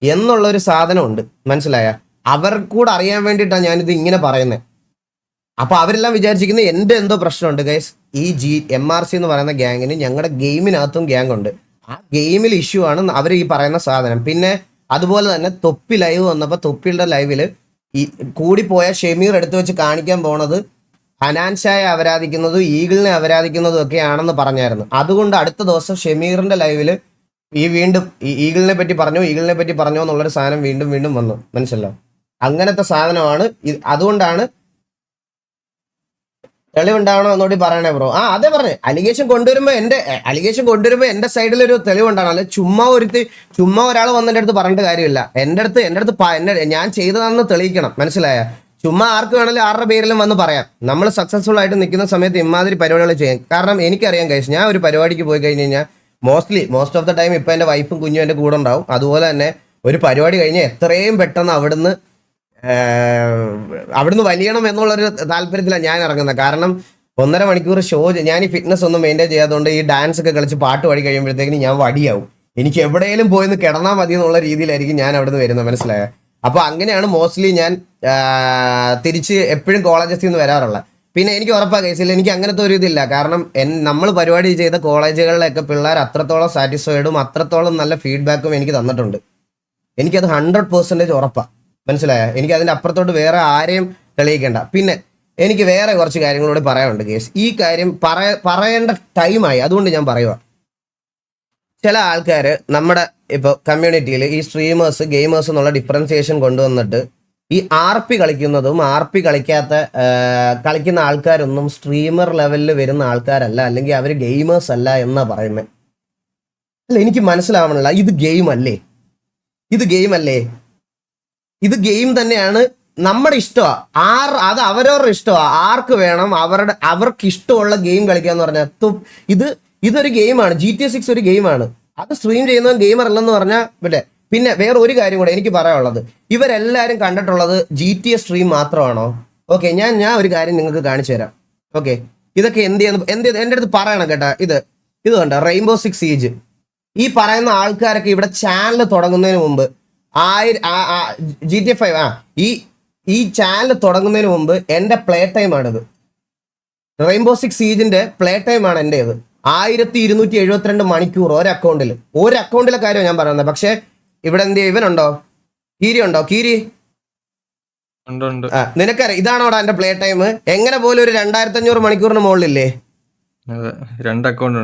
എന്നുള്ളൊരു സാധനമുണ്ട്. മനസ്സിലായ? അവർക്കൂടെ അറിയാൻ വേണ്ടിയിട്ടാണ് ഞാനിത് ഇങ്ങനെ പറയുന്നത്. അപ്പൊ അവരെല്ലാം വിചാരിച്ചിരിക്കുന്നത് എൻ്റെ എന്തോ പ്രശ്നമുണ്ട്. ഗൈസ്, ഈ MRC എന്ന് പറയുന്ന ഗ്യാങ്ങിന് ഞങ്ങളുടെ ഗെയിമിനകത്തും ഗ്യാങ് ഉണ്ട്. ആ ഗെയിമിൽ ഇഷ്യൂ ആണ് അവർ ഈ പറയുന്ന സാധനം. പിന്നെ അതുപോലെ തന്നെ തൊപ്പി ലൈവ് വന്നപ്പോൾ തൊപ്പിയുടെ ലൈവിൽ ഈ കൂടിപ്പോയ ഷമീർ എടുത്തു വെച്ച് കാണിക്കാൻ പോണത് ഹനാൻഷായെ അപരാധിക്കുന്നതും ഈഗിളിനെ അപരാധിക്കുന്നതും ഒക്കെ ആണെന്ന് പറഞ്ഞായിരുന്നു. അതുകൊണ്ട് അടുത്ത ദിവസം ഷമീറിന്റെ ലൈവിൽ വീണ്ടും ഈഗിളിനെ പറ്റി പറഞ്ഞോ എന്നുള്ളൊരു സാധനം വീണ്ടും വന്നു. മനസ്സിലോ? അങ്ങനത്തെ സാധനമാണ്. അതുകൊണ്ടാണ് തെളിവുണ്ടാവണോ എന്നോട് പറയണേ ബ്രോ. അതേ പറഞ്ഞേ, അലിഗേഷൻ കൊണ്ടുവരുമ്പോ എന്റെ സൈഡിലൊരു തെളിവുണ്ടാണ്. അല്ലെ ചുമ്മാ ഒരാൾ വന്നെന്റെ അടുത്ത് പറഞ്ഞിട്ട് കാര്യമില്ല. എന്റെ അടുത്ത് ഞാൻ ചെയ്തതാണെന്ന് തെളിയിക്കണം. മനസ്സിലായ? ചുമ്മാ ആർക്ക് വേണമെങ്കിലും ആരുടെ പേരിലും വന്ന് പറയാം. നമ്മൾ സക്സസ്ഫുൾ ആയിട്ട് നിൽക്കുന്ന സമയത്ത് ഇമാതിരി പരിപാടികൾ ചെയ്യാം. കാരണം എനിക്കറിയാം കഴിച്ചു, ഞാൻ ഒരു പരിപാടിക്ക് പോയി കഴിഞ്ഞ് കഴിഞ്ഞാൽ മോസ്റ്റ് ഓഫ് ദ ടൈം ഇപ്പൊ എന്റെ വൈഫും കുഞ്ഞും എന്റെ കൂടെ ഉണ്ടാവും. അതുപോലെ തന്നെ ഒരു പരിപാടി കഴിഞ്ഞാൽ എത്രയും പെട്ടെന്ന് അവിടുന്ന് വലിയണം എന്നുള്ളൊരു താല്പര്യത്തിലാണ് ഞാൻ ഇറങ്ങുന്നത്. കാരണം 1.5 മണിക്കൂർ ഷോ ഞാൻ ഈ ഫിറ്റ്നസ് ഒന്നും മെയിൻറ്റെയിൻ ചെയ്യാത്തതുകൊണ്ട് ഈ ഡാൻസ് ഒക്കെ കളിച്ച് പാട്ട് പാടി കഴിയുമ്പോഴത്തേക്കിന് ഞാൻ വടിയാവും. എനിക്ക് എവിടെയെങ്കിലും പോയിന്ന് കിടന്നാൽ മതി എന്നുള്ള രീതിയിലായിരിക്കും ഞാൻ അവിടുന്ന് വരുന്നത്. മനസ്സിലായ? അപ്പൊ അങ്ങനെയാണ് മോസ്റ്റ്ലി ഞാൻ തിരിച്ച് എപ്പോഴും കോളേജസിൽ നിന്ന് വരാറുള്ളത്. പിന്നെ എനിക്ക് ഉറപ്പാ കേസില്ല, എനിക്ക് അങ്ങനത്തെ ഒരു ഇതില്ല. കാരണം നമ്മൾ പരിപാടി ചെയ്ത കോളേജുകളിലൊക്കെ പിള്ളേർ അത്രത്തോളം സാറ്റിസ്ഫൈഡും അത്രത്തോളം നല്ല ഫീഡ്ബാക്കും എനിക്ക് തന്നിട്ടുണ്ട്. എനിക്കത് 100% ഉറപ്പാണ്. മനസ്സിലായ? എനിക്ക് അതിൻ്റെ അപ്പുറത്തോട്ട് വേറെ ആരെയും തെളിയിക്കേണ്ട. പിന്നെ എനിക്ക് വേറെ കുറച്ച് കാര്യങ്ങളോട് പറയാനുണ്ട് കേസ്. ഈ കാര്യം പറയേണ്ട ടൈമായി, അതുകൊണ്ട് ഞാൻ പറയുക. ചില ആൾക്കാർ നമ്മുടെ ഇപ്പോൾ കമ്മ്യൂണിറ്റിയിൽ ഈ സ്ട്രീമേഴ്സ് ഗെയിമേഴ്സ് എന്നുള്ള ഡിഫറൻസിയേഷൻ കൊണ്ടുവന്നിട്ട് ഈ RP കളിക്കുന്നതും RP കളിക്കുന്ന ആൾക്കാരൊന്നും സ്ട്രീമർ ലെവലിൽ വരുന്ന ആൾക്കാരല്ല, അല്ലെങ്കിൽ അവർ ഗെയിമേഴ്സ് അല്ല എന്നാ പറയുന്നത്. അല്ല, എനിക്ക് മനസ്സിലാവണില്ല. ഇത് ഗെയിം അല്ലേ? ഇത് ഗെയിം തന്നെയാണ്. നമ്മുടെ ഇഷ്ടമാണ്. അത് അവരവരുടെ ഇഷ്ടമാണ്. ആർക്ക് വേണം അവർക്ക് ഇഷ്ടമുള്ള ഗെയിം കളിക്കാന്ന് പറഞ്ഞാൽ ഇതൊരു ഗെയിമാണ്. GTA 6 ഒരു ഗെയിമാണ്. അത് സ്ട്രീം ചെയ്യുന്നവൻ ഗെയിമർ അല്ലെന്ന് പറഞ്ഞാൽ പിന്നെ വേറെ ഒരു കാര്യം കൂടെ എനിക്ക് പറയാനുള്ളത്, ഇവരെല്ലാവരും കണ്ടിട്ടുള്ളത് GTA സ്ട്രീം മാത്രമാണോ? ഓക്കെ, ഞാൻ ഒരു കാര്യം നിങ്ങൾക്ക് കാണിച്ചു തരാം. ഓക്കെ, ഇതൊക്കെ എൻ്റെ അടുത്ത് പറയണം കേട്ടാ. ഇത് കണ്ട റെയിൻബോ 6 സീജ് ഈ പറയുന്ന ആൾക്കാരൊക്കെ ഇവിടെ ചാനൽ തുടങ്ങുന്നതിന് മുമ്പ് GTA 5 ഈ ചാനൽ തുടങ്ങുന്നതിന് മുമ്പ് എൻ്റെ പ്ലേ ടൈം ആണിത്. റെയിൻബോ 6 സീജിന്റെ പ്ലേ ടൈം ആണ് എൻ്റെത്. 1272 മണിക്കൂർ ഒരു അക്കൗണ്ടിലെ കാര്യം ഞാൻ പറയുന്നത്. പക്ഷെ ഇവിടെ ഇവനുണ്ടോ? കീരി ഉണ്ടോ? കീരി നിനക്കറിയാം ഇതാണോടാ എന്റെ പ്ലേ ടൈം? എങ്ങനെ പോലും ഒരു 2500 മണിക്കൂറിന് മുകളിലില്ലേ? 2 അക്കൗണ്ട്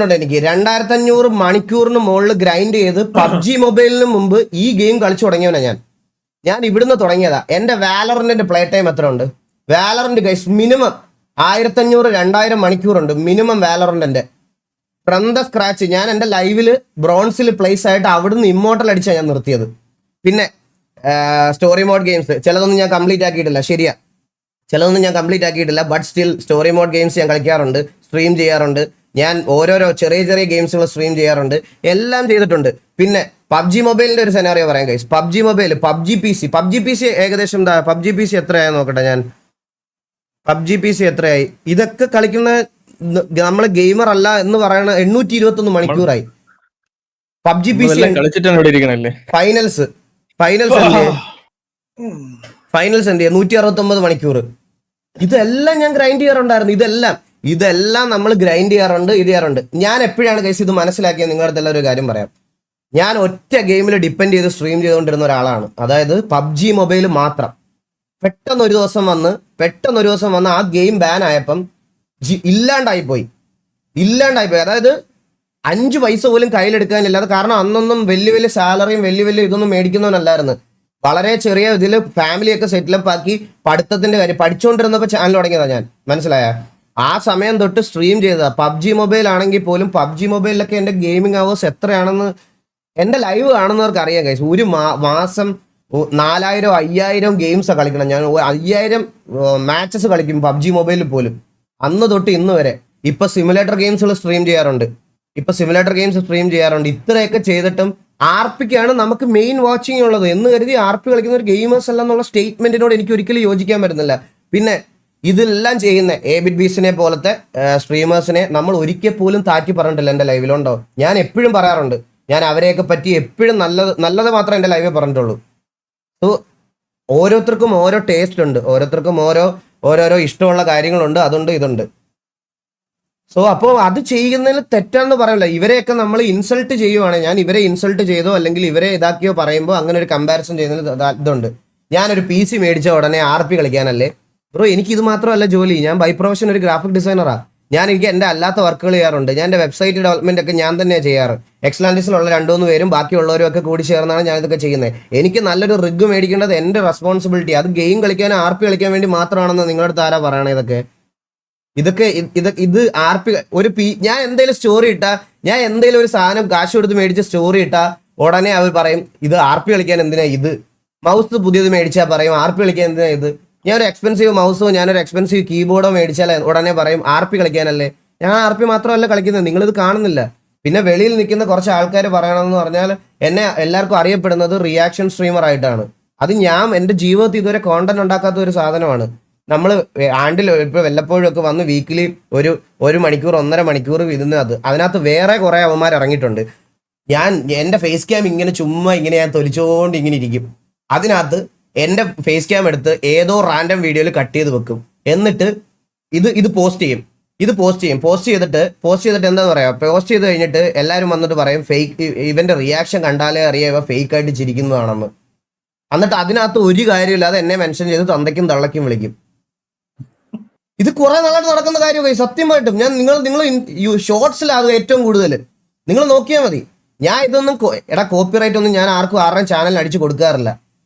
ഉണ്ട് എനിക്ക്. 2500 മണിക്കൂറിന് മുകളിൽ ഗ്രൈൻഡ് ചെയ്ത് PUBG മൊബൈലിന് മുമ്പ് ഈ ഗെയിം കളിച്ചു തുടങ്ങിയവനാ ഞാൻ ഇവിടുന്ന് തുടങ്ങിയതാ. എന്റെ വാലറന്റിന്റെ പ്ലേ ടൈം എത്ര ഉണ്ട്? വാലറന്റ് ഗൈസ് മിനിമം 1500-2000 മണിക്കൂറുണ്ട് മിനിമം വാലറന്റിന്റെ. ഫ്രം ദ സ്ക്രാച്ച് ഞാൻ എൻ്റെ ലൈവില് ബ്രോൺസിൽ പ്ലേസ് ആയിട്ട് അവിടുന്ന് ഇമ്മോർട്ടൽ അടിച്ചാണ് ഞാൻ നിർത്തിയത്. പിന്നെ സ്റ്റോറി മോഡ് ഗെയിംസ് ചിലതൊന്നും ഞാൻ കംപ്ലീറ്റ് ആക്കിയിട്ടില്ല. ശരിയാ, ചിലതൊന്നും ഞാൻ കംപ്ലീറ്റ് ആക്കിയിട്ടില്ല. But still story mode games ഞാൻ കളിക്കാറുണ്ട്, സ്ട്രീം ചെയ്യാറുണ്ട്. ഞാൻ ഓരോരോ ചെറിയ ഗെയിംസുകൾ സ്ട്രീം ചെയ്യാറുണ്ട്, എല്ലാം ചെയ്തിട്ടുണ്ട്. പിന്നെ PUBG മൊബൈലിന്റെ ഒരു സെനാറിയോ പറയാം guys. PUBG mobile, PUBG PC ഏകദേശം PUBG PC എത്രയായി നോക്കട്ടെ ഞാൻ. PUBG PC എത്രയായി? ഇതൊക്കെ കളിക്കുന്ന നമ്മൾ ഗെയിമർ അല്ല എന്ന് പറയണ 821 മണിക്കൂറായി. PUBG PC ഫൈനൽസ് ഫൈനൽസ് എന്ത് ഫൈനൽസ് എന്ത് 169 മണിക്കൂർ. ഇതെല്ലാം ഞാൻ ഗ്രൈൻഡ് ചെയ്യാറുണ്ടായിരുന്നു. ഇതെല്ലാം നമ്മൾ ഗ്രൈൻഡ് ചെയ്യാറുണ്ട്. ഞാൻ എപ്പോഴാണ് കേസ് ഇത് മനസ്സിലാക്കിയത് നിങ്ങളുടെ അടുത്തുള്ള ഒരു കാര്യം പറയാം. ഞാൻ ഒറ്റ ഗെയിമിൽ ഡിപ്പെൻഡ് ചെയ്ത് സ്ട്രീം ചെയ്തുകൊണ്ടിരുന്ന ഒരാളാണ്. അതായത് പബ്ജി മൊബൈൽ മാത്രം. പെട്ടെന്ന് ഒരു ദിവസം വന്ന് ആ ഗെയിം ബാൻ ആയപ്പം ഇല്ലാണ്ടായിപ്പോയി. അതായത് 5 പൈസ പോലും കയ്യിലെടുക്കാനില്ലാതെ. കാരണം അന്നൊന്നും വലിയ സാലറിയും വലിയ ഇതൊന്നും മേടിക്കുന്നവനല്ലായിരുന്നു. വളരെ ചെറിയ ഇതിൽ ഫാമിലിയൊക്കെ സെറ്റിലപ്പ് ആക്കി പഠിത്തത്തിന്റെ കാര്യം പഠിച്ചുകൊണ്ടിരുന്നപ്പോൾ ചാനൽ തുടങ്ങിയതാണ് ഞാൻ. മനസ്സിലായ? ആ സമയം തൊട്ട് സ്ട്രീം ചെയ്തതാ. പബ്ജി മൊബൈൽ ആണെങ്കിൽ പോലും പബ്ജി മൊബൈലിലൊക്കെ എൻ്റെ ഗെയിമിംഗ് അവേഴ്സ് എത്രയാണെന്ന് എൻ്റെ ലൈവ് കാണുന്നവർക്ക് അറിയാം ഗൈസ്. ഒരു മാസം 4000 5000 ഗെയിംസാണ് കളിക്കണം ഞാൻ. 5000 മാച്ചസ് കളിക്കും പബ്ജി മൊബൈലിൽ പോലും. അന്ന് തൊട്ട് ഇന്ന് വരെ. ഇപ്പൊ സിമുലേറ്റർ ഗെയിംസുകൾ സ്ട്രീം ചെയ്യാറുണ്ട്. ഇത്രയൊക്കെ ചെയ്തിട്ടും ആർപിക്കാണ് നമുക്ക് മെയിൻ വാച്ചിങ് ഉള്ളത് എന്ന് കരുതി ആർപി കളിക്കുന്ന ഒരു ഗെയിമേഴ്സ് അല്ല എന്നുള്ള സ്റ്റേറ്റ്മെന്റിനോട് എനിക്ക് ഒരിക്കലും യോജിക്കാൻ പറ്റുന്നില്ല. പിന്നെ ഇതെല്ലാം ചെയ്യുന്ന എബിറ്റ് ബീസിനെ പോലത്തെ സ്ട്രീമേഴ്സിനെ നമ്മൾ ഒരിക്കൽ പോലും താറ്റി പറഞ്ഞിട്ടില്ല എൻ്റെ ലൈവിലുണ്ടോ? ഞാൻ എപ്പോഴും പറയാറുണ്ട്, ഞാൻ അവരെയൊക്കെ പറ്റി എപ്പോഴും നല്ലത് മാത്രമേ എൻ്റെ ലൈവിൽ പറഞ്ഞിട്ടുള്ളൂ. സോ ഓരോരുത്തർക്കും ഓരോ ടേസ്റ്റ് ഉണ്ട്, ഓരോരുത്തർക്കും ഓരോരോ ഇഷ്ടമുള്ള കാര്യങ്ങളുണ്ട്, അതുണ്ട് ഇതുണ്ട്. സോ അപ്പോൾ അത് ചെയ്യുന്നതിൽ തെറ്റാണെന്ന് പറയില്ല. ഇവരെയൊക്കെ നമ്മൾ ഇൻസൾട്ട് ചെയ്യുവാണ്. ഞാൻ ഇവരെ ഇൻസൾട്ട് ചെയ്തോ അല്ലെങ്കിൽ ഇവരെ ഇതാക്കിയോ പറയുമ്പോൾ അങ്ങനെ ഒരു കമ്പാരിസൺ ചെയ്യുന്നതിൽ ഇതുണ്ട്. ഞാനൊരു PC മേടിച്ച ഉടനെ RP കളിക്കാനല്ലേ ബ്രോ? എനിക്ക് ഇത് മാത്രമല്ല ജോലി. ഞാൻ ബൈ പ്രൊഫഷൻ ഒരു ഗ്രാഫിക് ഡിസൈനറാണ്. എനിക്ക് എൻ്റെ അല്ലാത്ത വർക്കുകൾ ചെയ്യാറുണ്ട്. ഞാൻ എൻ്റെ വെബ്സൈറ്റ് ഡെവലപ്മെന്റ് ഒക്കെ ഞാൻ തന്നെയാണ് ചെയ്യാറ്. എക്സ്ലാൻഡിസിലുള്ള 2-3 പേരും ബാക്കിയുള്ളവരും ഒക്കെ കൂടി ചേർന്നാണ് ഞാൻ ഇതൊക്കെ ചെയ്യുന്നത്. എനിക്ക് നല്ലൊരു റിഗ് മേടിക്കേണ്ടത് എൻ്റെ റെസ്പോൺസിബിലിറ്റി. അത് ഗെയിം കളിക്കാനും RP കളിക്കാൻ വേണ്ടി മാത്രമാണെന്ന് നിങ്ങളുടെ അടുത്ത് ആരാ പറയണേ? ഇത് RP ഞാൻ എന്തെങ്കിലും സ്റ്റോറി ഇട്ടാ, ഞാൻ എന്തെങ്കിലും ഒരു സാധനം കാശ് കൊടുത്ത് മേടിച്ച് സ്റ്റോറി ഇട്ടാ ഉടനെ അവർ പറയും ഇത് RP കളിക്കാൻ എന്തിനാ ഇത്. മൗസ് പുതിയത് മേടിച്ചാൽ പറയും RP കളിക്കാൻ എന്തിനാ ഇത്. ഞാനൊരു എക്സ്പെൻസീവ് മൗസോ ഞാനൊരു എക്സ്പെൻസീവ് കീബോർഡോ മേടിച്ചാൽ ഉടനെ പറയും RP കളിക്കാനല്ലേ. ഞാൻ RP മാത്രമല്ല കളിക്കുന്നത്, നിങ്ങളിത് കാണുന്നില്ല. പിന്നെ വെളിയിൽ നിൽക്കുന്ന കുറച്ച് ആൾക്കാർ പറയണമെന്ന് പറഞ്ഞാൽ എന്നെ എല്ലാവർക്കും അറിയപ്പെടുന്നത് റിയാക്ഷൻ സ്ട്രീമർ ആയിട്ടാണ്. അത് ഞാൻ എൻ്റെ ജീവിതത്തിൽ ഇതുവരെ കോണ്ടന്റ് ഉണ്ടാക്കാത്ത ഒരു സാധനമാണ്. നമ്മൾ ആണ്ടിൽ ഇപ്പോൾ വല്ലപ്പോഴും ഒക്കെ വന്ന് വീക്കിലി ഒരു മണിക്കൂർ 1.5 മണിക്കൂർ ഇരുന്നത്. അതിനകത്ത് വേറെ കുറേ അവന്മാർ ഇറങ്ങിയിട്ടുണ്ട്. എൻ്റെ ഫേസ് ക്യാം ഇങ്ങനെ ചുമ്മാ ഇങ്ങനെ ഞാൻ തൊലിച്ചുകൊണ്ട് ഇങ്ങനെ ഇരിക്കും. അതിനകത്ത് എൻ്റെ ഫേസ് ക്യാം എടുത്ത് ഏതോ റാൻഡം വീഡിയോയിൽ കട്ട് ചെയ്ത് വെക്കും. എന്നിട്ട് ഇത് പോസ്റ്റ് ചെയ്യും. പോസ്റ്റ് ചെയ്തിട്ട് എന്താ പറയാ, പോസ്റ്റ് ചെയ്ത് കഴിഞ്ഞിട്ട് എല്ലാവരും വന്നിട്ട് പറയും ഫേക്ക്, ഇവന്റെ റിയാക്ഷൻ കണ്ടാലേ അറിയാം ഇവ ഫേക്ക് ആയിട്ട് ചിരിക്കുന്നതാണെന്ന്. എന്നിട്ട് അതിനകത്ത് ഒരു കാര്യമില്ലാതെ എന്നെ മെൻഷൻ ചെയ്ത് തന്തയ്ക്കും തള്ളയ്ക്കും വിളിക്കും. ഇത് കുറെ നാളായിട്ട് നടക്കുന്ന കാര്യമായി സത്യമായിട്ടും. ഞാൻ നിങ്ങൾ ഷോർട്സിലാകും ഏറ്റവും കൂടുതൽ. നിങ്ങൾ നോക്കിയാൽ മതി. ഞാൻ ഇതൊന്നും കോപ്പിറൈറ്റ് ഒന്നും ഞാൻ ആരുടെയും ചാനലിൽ അടിച്ചു കൊടുക്കാറില്ല.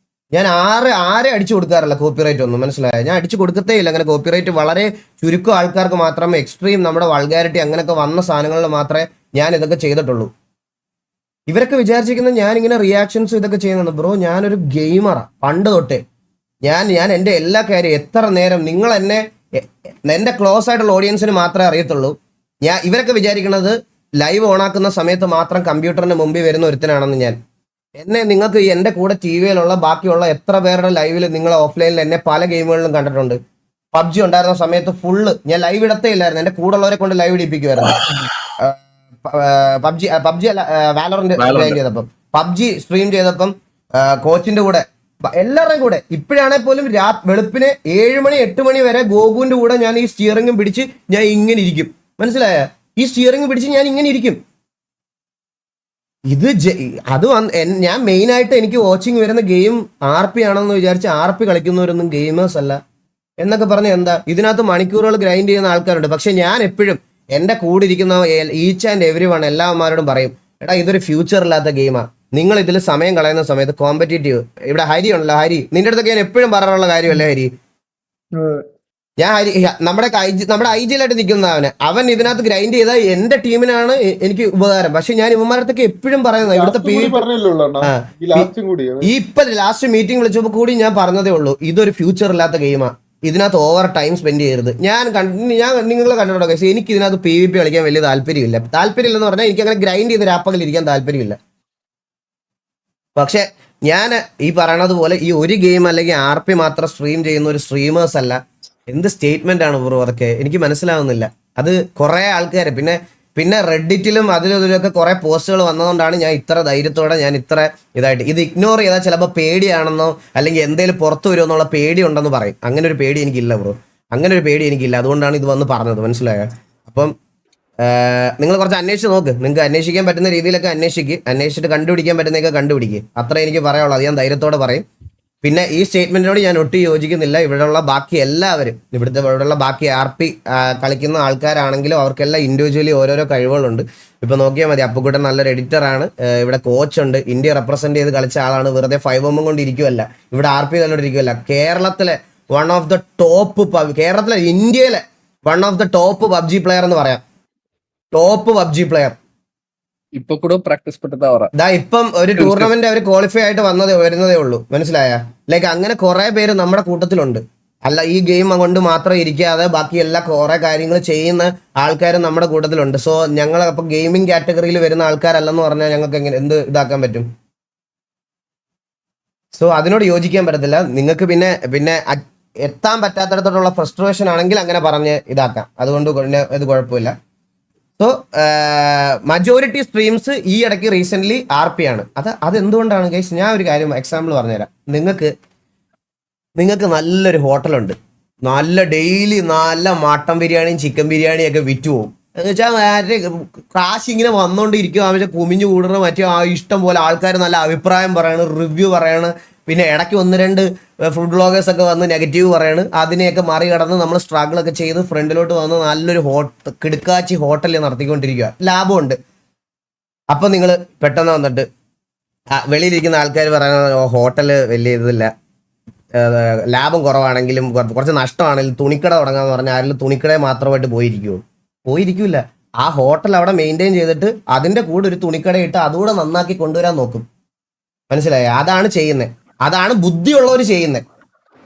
ഞാൻ ആരെ അടിച്ചു കൊടുക്കാറില്ല കോപ്പിറൈറ്റ് ഒന്നും. മനസ്സിലായോ? ഞാൻ അടിച്ചു കൊടുക്കത്തേ ഇല്ല. അങ്ങനെ കോപ്പിറൈറ്റ് വളരെ ചുരുക്കം ആൾക്കാർക്ക് മാത്രമേ, എക്സ്ട്രീം നമ്മുടെ വൾഗാരിറ്റി അങ്ങനെയൊക്കെ വന്ന സാധനങ്ങളിൽ മാത്രമേ ഞാൻ ഇതൊക്കെ ചെയ്തിട്ടുള്ളൂ. ഇവരൊക്കെ വിചാരിച്ചിരിക്കുന്നത് ഞാൻ ഇങ്ങനെ റിയാക്ഷൻസ് ഇതൊക്കെ ചെയ്യുന്നുണ്ട്. ബ്രോ, ഞാനൊരു ഗെയിമറാണ് പണ്ട് തൊട്ടേ. ഞാൻ എൻ്റെ എല്ലാ കാര്യം എത്ര നേരം നിങ്ങൾ എൻ്റെ ക്ലോസ് ആയിട്ടുള്ള ഓഡിയൻസിന് മാത്രമേ അറിയത്തുള്ളൂ. ഇവരൊക്കെ വിചാരിക്കുന്നത് ലൈവ് ഓണാക്കുന്ന സമയത്ത് മാത്രം കമ്പ്യൂട്ടറിന് മുമ്പിൽ വരുന്ന ഒരുത്തനാണെന്ന്. നിങ്ങൾക്ക് എൻ്റെ കൂടെ TV-യിലുള്ള ബാക്കിയുള്ള എത്ര പേരുടെ ലൈവിൽ നിങ്ങൾ ഓഫ്ലൈനിൽ എന്നെ പല ഗെയിമുകളിലും കണ്ടിട്ടുണ്ട്. പബ്ജി ഉണ്ടായിരുന്ന സമയത്ത് ഫുള്ള് ഞാൻ ലൈവ് ഇടത്തേ ഇല്ലായിരുന്നു. എൻ്റെ കൂടെ ഉള്ളവരെ കൊണ്ട് ലൈവ് ഇടിപ്പിക്കുമായിരുന്നു. പബ്ജി അല്ല, വാലറന്റ് സ്ട്രീം ചെയ്തപ്പം, പബ്ജി സ്ട്രീം ചെയ്തപ്പം കോച്ചിന്റെ കൂടെ എല്ലാവരുടെയും കൂടെ. ഇപ്പോഴാണെങ്കിൽ പോലും വെളുപ്പിന് 7 മണി 8 മണി വരെ ഗോകുവിന്റെ കൂടെ ഞാൻ ഈ സ്റ്റിയറിംഗും പിടിച്ച് ഞാൻ ഇങ്ങനെ ഇരിക്കും. മനസ്സിലായ? ഈ സ്റ്റിയറിംഗ് പിടിച്ച് ഞാൻ ഇങ്ങനെ ഇരിക്കും. ഞാൻ മെയിനായിട്ട് എനിക്ക് വാച്ചിങ് വരുന്ന ഗെയിം RP ആണെന്ന് വിചാരിച്ച് RP കളിക്കുന്നവരൊന്നും ഗെയിമേഴ്സ് അല്ല എന്നൊക്കെ പറഞ്ഞ് എന്താ ഇതിനകത്ത് മണിക്കൂറുകൾ ഗ്രൈൻഡ് ചെയ്യുന്ന ആൾക്കാരുണ്ട്. പക്ഷെ ഞാൻ എപ്പോഴും എൻ്റെ കൂടെ ഇരിക്കുന്ന ഈച്ച് ആൻഡ് എവരി വൺ എല്ലാവന്മാരോടും പറയും, എടാ ഇതൊരു ഫ്യൂച്ചർ ഇല്ലാത്ത ഗെയിമാണ്. നിങ്ങൾ ഇതിൽ സമയം കളയുന്ന സമയത്ത് കോമ്പറ്റേറ്റീവ്. ഇവിടെ ഹരി ഉണ്ടല്ലോ, ഹരി നിന്റെ അടുത്തൊക്കെ ഞാൻ എപ്പോഴും പറയാനുള്ള കാര്യമല്ലേ ഹരി. ഞാൻ നമ്മുടെ IG-യിലായിട്ട് നിൽക്കുന്ന അവൻ ഇതിനകത്ത് ഗ്രൈൻഡ് ചെയ്താൽ എന്റെ ടീമിനാണ് എനിക്ക് ഉപകാരം. പക്ഷെ ഞാൻ ഇവന്മാരത്തൊക്കെ എപ്പോഴും പറയുന്നത് ഇവിടുത്തെ ഇപ്പൊ ലാസ്റ്റ് മീറ്റിംഗ് വിളിച്ചപ്പോൾ കൂടി ഞാൻ പറഞ്ഞതേ ഉള്ളൂ, ഇതൊരു ഫ്യൂച്ചർ ഇല്ലാത്ത ഗെയിമാണ്, ഇതിനകത്ത് ഓവർ ടൈം സ്പെൻഡ് ചെയ്യരുത്. ഞാൻ നിങ്ങൾ കണ്ടിട്ടുണ്ടോ? പക്ഷേ എനിക്ക് ഇതിനകത്ത് PvP കളിക്കാൻ വലിയ താല്പര്യമില്ലെന്ന് പറഞ്ഞാൽ എനിക്ക് അങ്ങനെ ഗ്രൈൻഡ് ചെയ്ത് രാപ്പകൽ ഇരിക്കാൻ താല്പര്യമില്ല. പക്ഷെ ഞാൻ ഈ പറയണത് പോലെ ഈ ഒരു ഗെയിം അല്ലെങ്കിൽ RP മാത്രം സ്ട്രീം ചെയ്യുന്ന ഒരു സ്ട്രീമേഴ്സ് അല്ല. എന്ത് സ്റ്റേറ്റ്മെന്റ് ആണ് ബ്രോ അതൊക്കെ? എനിക്ക് മനസ്സിലാവുന്നില്ല. അത് കുറെ ആൾക്കാർ, പിന്നെ പിന്നെ റെഡിറ്റിലും അതിലും ഇതിലൊക്കെ കുറെ പോസ്റ്റുകൾ വന്നതുകൊണ്ടാണ് ഞാൻ ഇത്ര ധൈര്യത്തോടെ ഞാൻ ഇത്ര ഇതായിട്ട് ഇത് ഇഗ്നോർ ചെയ്താൽ ചിലപ്പോൾ പേടിയാണെന്നോ അല്ലെങ്കിൽ എന്തെങ്കിലും പുറത്തു വരുമോ എന്നുള്ള പേടി ഉണ്ടെന്ന് പറയും. അങ്ങനെ ഒരു പേടി എനിക്കില്ല ബ്രോ, അങ്ങനെ ഒരു പേടി എനിക്കില്ല. അതുകൊണ്ടാണ് ഇത് വന്ന് പറഞ്ഞത്, മനസ്സിലായോ? അപ്പം നിങ്ങൾ കുറച്ച് അന്വേഷിച്ച് നോക്ക്. നിങ്ങൾക്ക് അന്വേഷിക്കാൻ പറ്റുന്ന രീതിയിലൊക്കെ അന്വേഷിച്ചിട്ട് കണ്ടുപിടിക്കാൻ പറ്റുന്നതൊക്കെ കണ്ടുപിടിക്കുക. അത്ര എനിക്ക് പറയാനുള്ളൂ. അത് ഞാൻ ധൈര്യത്തോടെ പറയും. പിന്നെ ഈ സ്റ്റേറ്റ്മെന്റിനോട് ഞാൻ ഒട്ടും യോജിക്കുന്നില്ല. ഇവിടെയുള്ള ബാക്കി എല്ലാവരും ഇവിടെയുള്ള ബാക്കി RP കളിക്കുന്ന ആൾക്കാരാണെങ്കിലും അവർക്കെല്ലാം ഇൻഡിവിജ്വലി ഓരോരോ കഴിവുകളുണ്ട്. ഇപ്പൊ നോക്കിയാൽ മതി, അപ്പുക്കുട്ടൻ നല്ലൊരു എഡിറ്ററാണ്, ഇവിടെ കോച്ചുണ്ട്, ഇന്ത്യ റെപ്രസെന്റ് ചെയ്ത് കളിച്ച ആളാണ്, വെറുതെ 5 ഒന്നും കൊണ്ട് ഇരിക്കുമല്ല, ഇവിടെ RP കണ്ടോണ്ടിരിക്കുമല്ല. കേരളത്തിലെ വൺ ഓഫ് ദ ടോപ്പ്, കേരളത്തിലെ ഇന്ത്യയിലെ one of the top PUBG player എന്ന് പറയാം. Top PUBG player. ഇപ്പൊ കൂടെ പ്രാക്ടീസ് ദാ ഇപ്പം ഒരു ടൂർണമെന്റ് അവർ ക്വാളിഫൈ ആയിട്ട് വരുന്നതേ ഉള്ളൂ, മനസ്സിലായ? ലൈക്ക് അങ്ങനെ കുറെ പേര് നമ്മുടെ കൂട്ടത്തിലുണ്ട്. അല്ല ഈ ഗെയിം കൊണ്ട് മാത്രം ഇരിക്കാതെ ബാക്കി എല്ലാ കുറെ കാര്യങ്ങൾ ചെയ്യുന്ന ആൾക്കാരും നമ്മുടെ കൂട്ടത്തിലുണ്ട്. സോ ഞങ്ങൾ അപ്പൊ ഗെയിമിംഗ് കാറ്റഗറിയിൽ വരുന്ന ആൾക്കാരല്ലെന്ന് പറഞ്ഞാൽ ഞങ്ങൾക്ക് എങ്ങനെ എന്ത് ഇതാക്കാൻ പറ്റും? സോ അതിനോട് യോജിക്കാൻ പറ്റത്തില്ല. നിങ്ങൾക്ക് പിന്നെ എത്താൻ പറ്റാത്തടത്തോടുള്ള ഫ്രസ്ട്രേഷൻ ആണെങ്കിൽ അങ്ങനെ പറഞ്ഞ് ഇതാക്കാം. അതുകൊണ്ട് ഇത് കുഴപ്പമില്ല. സോ മജോറിറ്റി സ്ട്രീംസ് ഈ ഇടയ്ക്ക് റീസെന്റ് RP ആണ്. അതെന്തുകൊണ്ടാണ് ഗൈസ്? ഞാൻ ഒരു കാര്യം എക്സാമ്പിൾ പറഞ്ഞുതരാം. നിങ്ങൾക്ക് നല്ലൊരു ഹോട്ടലുണ്ട്, നല്ല ഡെയിലി നല്ല മട്ടൻ ബിരിയാണിയും ചിക്കൻ ബിരിയാണിയും ഒക്കെ വിറ്റ് പോകും. എന്ന് വെച്ചാൽ കാശ് ഇങ്ങനെ വന്നുകൊണ്ടിരിക്കും. ആവശ്യം കുമിഞ്ഞു കൂടുന്ന മറ്റേ ഇഷ്ടം പോലെ ആൾക്കാർ നല്ല അഭിപ്രായം പറയാണ്, റിവ്യൂ പറയാണ്. പിന്നെ ഇടയ്ക്ക് 1-2 ഫുഡ് ബ്ലോഗേഴ്സ് ഒക്കെ വന്ന് നെഗറ്റീവ് പറയാണ്. അതിനെയൊക്കെ മറികടന്ന് നമ്മൾ സ്ട്രഗിളൊക്കെ ചെയ്ത് ഫ്രണ്ടിലോട്ട് വന്ന് നല്ലൊരു കിടുക്കാച്ചി ഹോട്ടലിൽ നടത്തിക്കൊണ്ടിരിക്കുക, ലാഭമുണ്ട്. അപ്പം നിങ്ങൾ പെട്ടെന്ന് വന്നിട്ട് വെളിയിലിരിക്കുന്ന ആൾക്കാർ പറയുന്നത് ഹോട്ടല് വലിയ ഇതില്ല, ലാഭം കുറവാണെങ്കിലും കുറച്ച് നഷ്ടമാണെങ്കിലും തുണിക്കട തുടങ്ങാന്ന് പറഞ്ഞാൽ ആരെങ്കിലും തുണിക്കട മാത്രമായിട്ട് പോയിരിക്കൂല. ആ ഹോട്ടൽ അവിടെ മെയിൻറ്റെയിൻ ചെയ്തിട്ട് അതിൻ്റെ കൂടെ ഒരു തുണിക്കട ഇട്ട് അതുകൂടെ നന്നാക്കി കൊണ്ടുവരാൻ നോക്കും, മനസ്സിലായോ? അതാണ് ചെയ്യുന്നത്, അതാണ് ബുദ്ധിയുള്ളവർ ചെയ്യുന്നത്.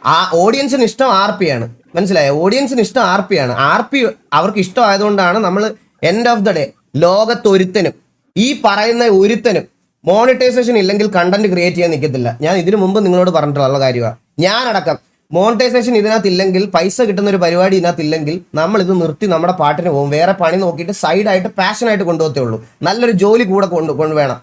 ആ ഓഡിയൻസിന് ഇഷ്ടം RP ആണ്, മനസ്സിലായോ? ഓഡിയൻസിന് ഇഷ്ടം RP ആണ്. RP അവർക്ക് ഇഷ്ടമായതുകൊണ്ടാണ് നമ്മൾ എൻഡ് ഓഫ് ദ ഡേ ലോകത്തൊരുത്തനും ഈ പറയുന്ന ഒരുത്തനും മോണിറ്റൈസേഷൻ ഇല്ലെങ്കിൽ കണ്ടന്റ് ക്രിയേറ്റ് ചെയ്യാൻ നിൽക്കത്തില്ല. ഞാൻ ഇതിനു മുമ്പ് നിങ്ങളോട് പറഞ്ഞിട്ടുള്ള കാര്യമാണ്. ഞാനടക്കം മോണിറ്റൈസേഷൻ ഇതിനകത്ത് ഇല്ലെങ്കിൽ, പൈസ കിട്ടുന്ന ഒരു പരിപാടി ഇതിനകത്ത് ഇല്ലെങ്കിൽ നമ്മൾ ഇത് നിർത്തി നമ്മുടെ പാട്ടിന് പോകും. വേറെ പണി നോക്കിയിട്ട് സൈഡായിട്ട് പാഷനായിട്ട് കൊണ്ടുപോകത്തേ ഉള്ളൂ. നല്ലൊരു ജോലി കൂടെ കൊണ്ടുവേണം.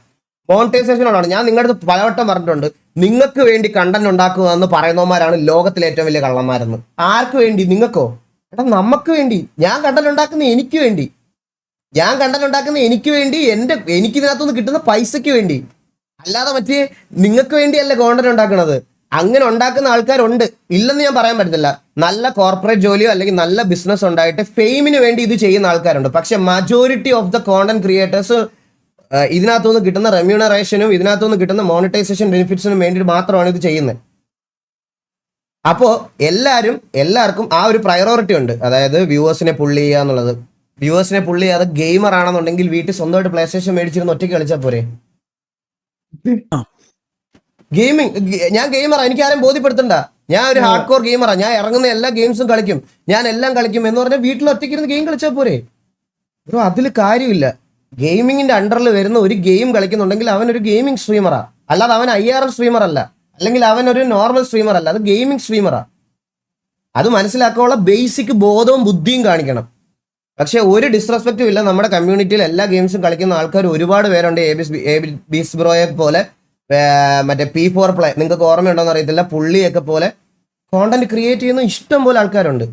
മോണിറ്റൈസേഷനോടാണ് ഞാൻ നിങ്ങളുടെ അടുത്ത് പലവട്ടം പറഞ്ഞിട്ടുണ്ട്. നിങ്ങൾക്ക് വേണ്ടി കണ്ടന്റ് ഉണ്ടാക്കുക എന്ന് പറയുന്നവന്മാരാണ് ലോകത്തിലെ ഏറ്റവും വലിയ കള്ളന്മാരെന്ന്. ആർക്ക് വേണ്ടി? നിങ്ങൾക്കോ? എടാ നമുക്ക് വേണ്ടി. ഞാൻ കണ്ടന്റ് ഉണ്ടാക്കുന്ന എനിക്ക് വേണ്ടി, എനിക്കിതിനകത്തുനിന്ന് കിട്ടുന്ന പൈസയ്ക്ക് വേണ്ടി, അല്ലാതെ മറ്റേ നിങ്ങൾക്ക് വേണ്ടിയല്ല കോണ്ടന്റ് ഉണ്ടാക്കുന്നത്. അങ്ങനെ ഉണ്ടാക്കുന്ന ആൾക്കാരുണ്ട്, ഇല്ലെന്ന് ഞാൻ പറയാൻ പറ്റത്തില്ല. നല്ല കോർപ്പറേറ്റ് ജോലിയോ അല്ലെങ്കിൽ നല്ല ബിസിനസ് ഉണ്ടായിട്ട് ഫെയിമിന് വേണ്ടി ഇത് ചെയ്യുന്ന ആൾക്കാരുണ്ട്. പക്ഷെ majority of the content creators ഇതിനകത്തുനിന്ന് കിട്ടുന്ന റെമ്യൂണറേഷനും ഇതിനകത്തുനിന്ന് കിട്ടുന്ന മോണിറ്റൈസേഷൻ ബെനിഫിറ്റ്സിനും വേണ്ടി മാത്രമാണ് ഇത് ചെയ്യുന്നത്. അപ്പോൾ എല്ലാവർക്കും ആ ഒരു പ്രയോറിറ്റി ഉണ്ട്. അതായത് വ്യൂവേഴ്സിനെ പുള്ളി ചെയ്യുക എന്നുള്ളത്. വ്യൂവേഴ്സിനെ പുള്ളി ചെയ്യാതെ ഗെയിമർ ആണെന്നുണ്ടെങ്കിൽ വീട്ടിൽ സ്വന്തമായിട്ട് PlayStation മേടിച്ചിരുന്ന് ഒറ്റയ്ക്ക് കളിച്ചാൽ പോരെ? ഞാൻ ഗെയിമറാ, എനിക്ക് ആരും ബോധ്യപ്പെടുത്തണ്ട. ഞാൻ ഒരു ഹാർഡ് കോർ ഗെയിമറാ, ഞാൻ ഇറങ്ങുന്ന എല്ലാ ഗെയിംസും കളിക്കും, ഞാൻ എല്ലാം കളിക്കും എന്ന് പറഞ്ഞാൽ വീട്ടിൽ ഒറ്റയ്ക്കിരുന്ന് ഗെയിം കളിച്ചാൽ പോരെ ബ്രോ? അതിൽ കാര്യമില്ല. ഗെയിമിങ്ങിന്റെ അണ്ടറിൽ വരുന്ന ഒരു ഗെയിം കളിക്കുന്നുണ്ടെങ്കിൽ അവൻ ഒരു ഗെയിമിംഗ് സ്ട്രീമറാ, അല്ലാതെ അവൻ IRL സ്ട്രീമർ അല്ല, അല്ലെങ്കിൽ അവൻ ഒരു നോർമൽ സ്ട്രീമർ അല്ല, അത് ഗെയിമിംഗ് സ്ട്രീമറാ. അത് മനസ്സിലാക്കാനുള്ള ബേസിക് ബോധവും ബുദ്ധിയും കാണിക്കണം. പക്ഷെ ഒരു ഡിസ്റെസ്പെക്റ്റും ഇല്ല. നമ്മുടെ കമ്മ്യൂണിറ്റിയിൽ എല്ലാ ഗെയിംസും കളിക്കുന്ന ആൾക്കാർ ഒരുപാട് പേരുണ്ട്. ബീസ് ബ്രോയെ പോലെ, മറ്റേ P4 പ്ലേ, നിങ്ങൾക്ക് ഓർമ്മയുണ്ടോന്ന് അറിയത്തില്ല, പുള്ളിയൊക്കെ പോലെ കോണ്ടന്റ് ക്രിയേറ്റ് ചെയ്യുന്ന ഇഷ്ടം പോലെ ആൾക്കാരുണ്ട്.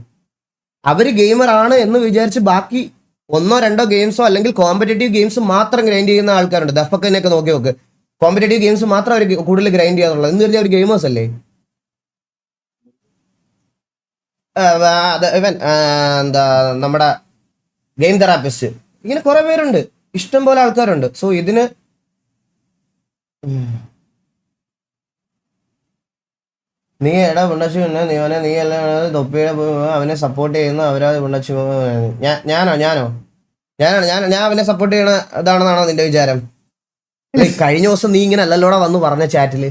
അവര് ഗെയിമർ ആണ് എന്ന് വിചാരിച്ച് ബാക്കി 1-2 ഗെയിംസോ അല്ലെങ്കിൽ കോമ്പറ്റേറ്റീവ് ഗെയിംസ് മാത്രം ഗ്രൈൻഡ് ചെയ്യുന്ന ആൾക്കാരുണ്ട്. ദഫക്കനെയൊക്കെ നോക്ക്, കോമ്പറ്റേറ്റീവ് ഗെയിംസ് മാത്രം അവർ കൂടുതൽ ഗ്രൈൻഡ് ചെയ്യാന്നുള്ളത് എന്ന് പറഞ്ഞാൽ അവർ ഗെയിമേഴ്സ് അല്ലേ? ഇവൻ എന്താ നമ്മുടെ ഗെയിം തെറാപ്പിസ്റ്റ്, ഇങ്ങനെ കുറെ പേരുണ്ട്, ഇഷ്ടം പോലെ ആൾക്കാരുണ്ട്. സോ ഇതിന് നീ എടാ പിണ്ണച്ചു പിന്നെ നീ എല്ലാം തൊപ്പിയുടെ അവനെ സപ്പോർട്ട് ചെയ്യുന്ന അവരാ പിണ്ണച്ചു. ഞാൻ അവനെ സപ്പോർട്ട് ചെയ്യണ ഇതാണെന്നാണോ നിന്റെ വിചാരം? കഴിഞ്ഞ ദിവസം നീ ഇങ്ങനെ അല്ലല്ലോടെ വന്ന് പറഞ്ഞ ചാറ്റില്,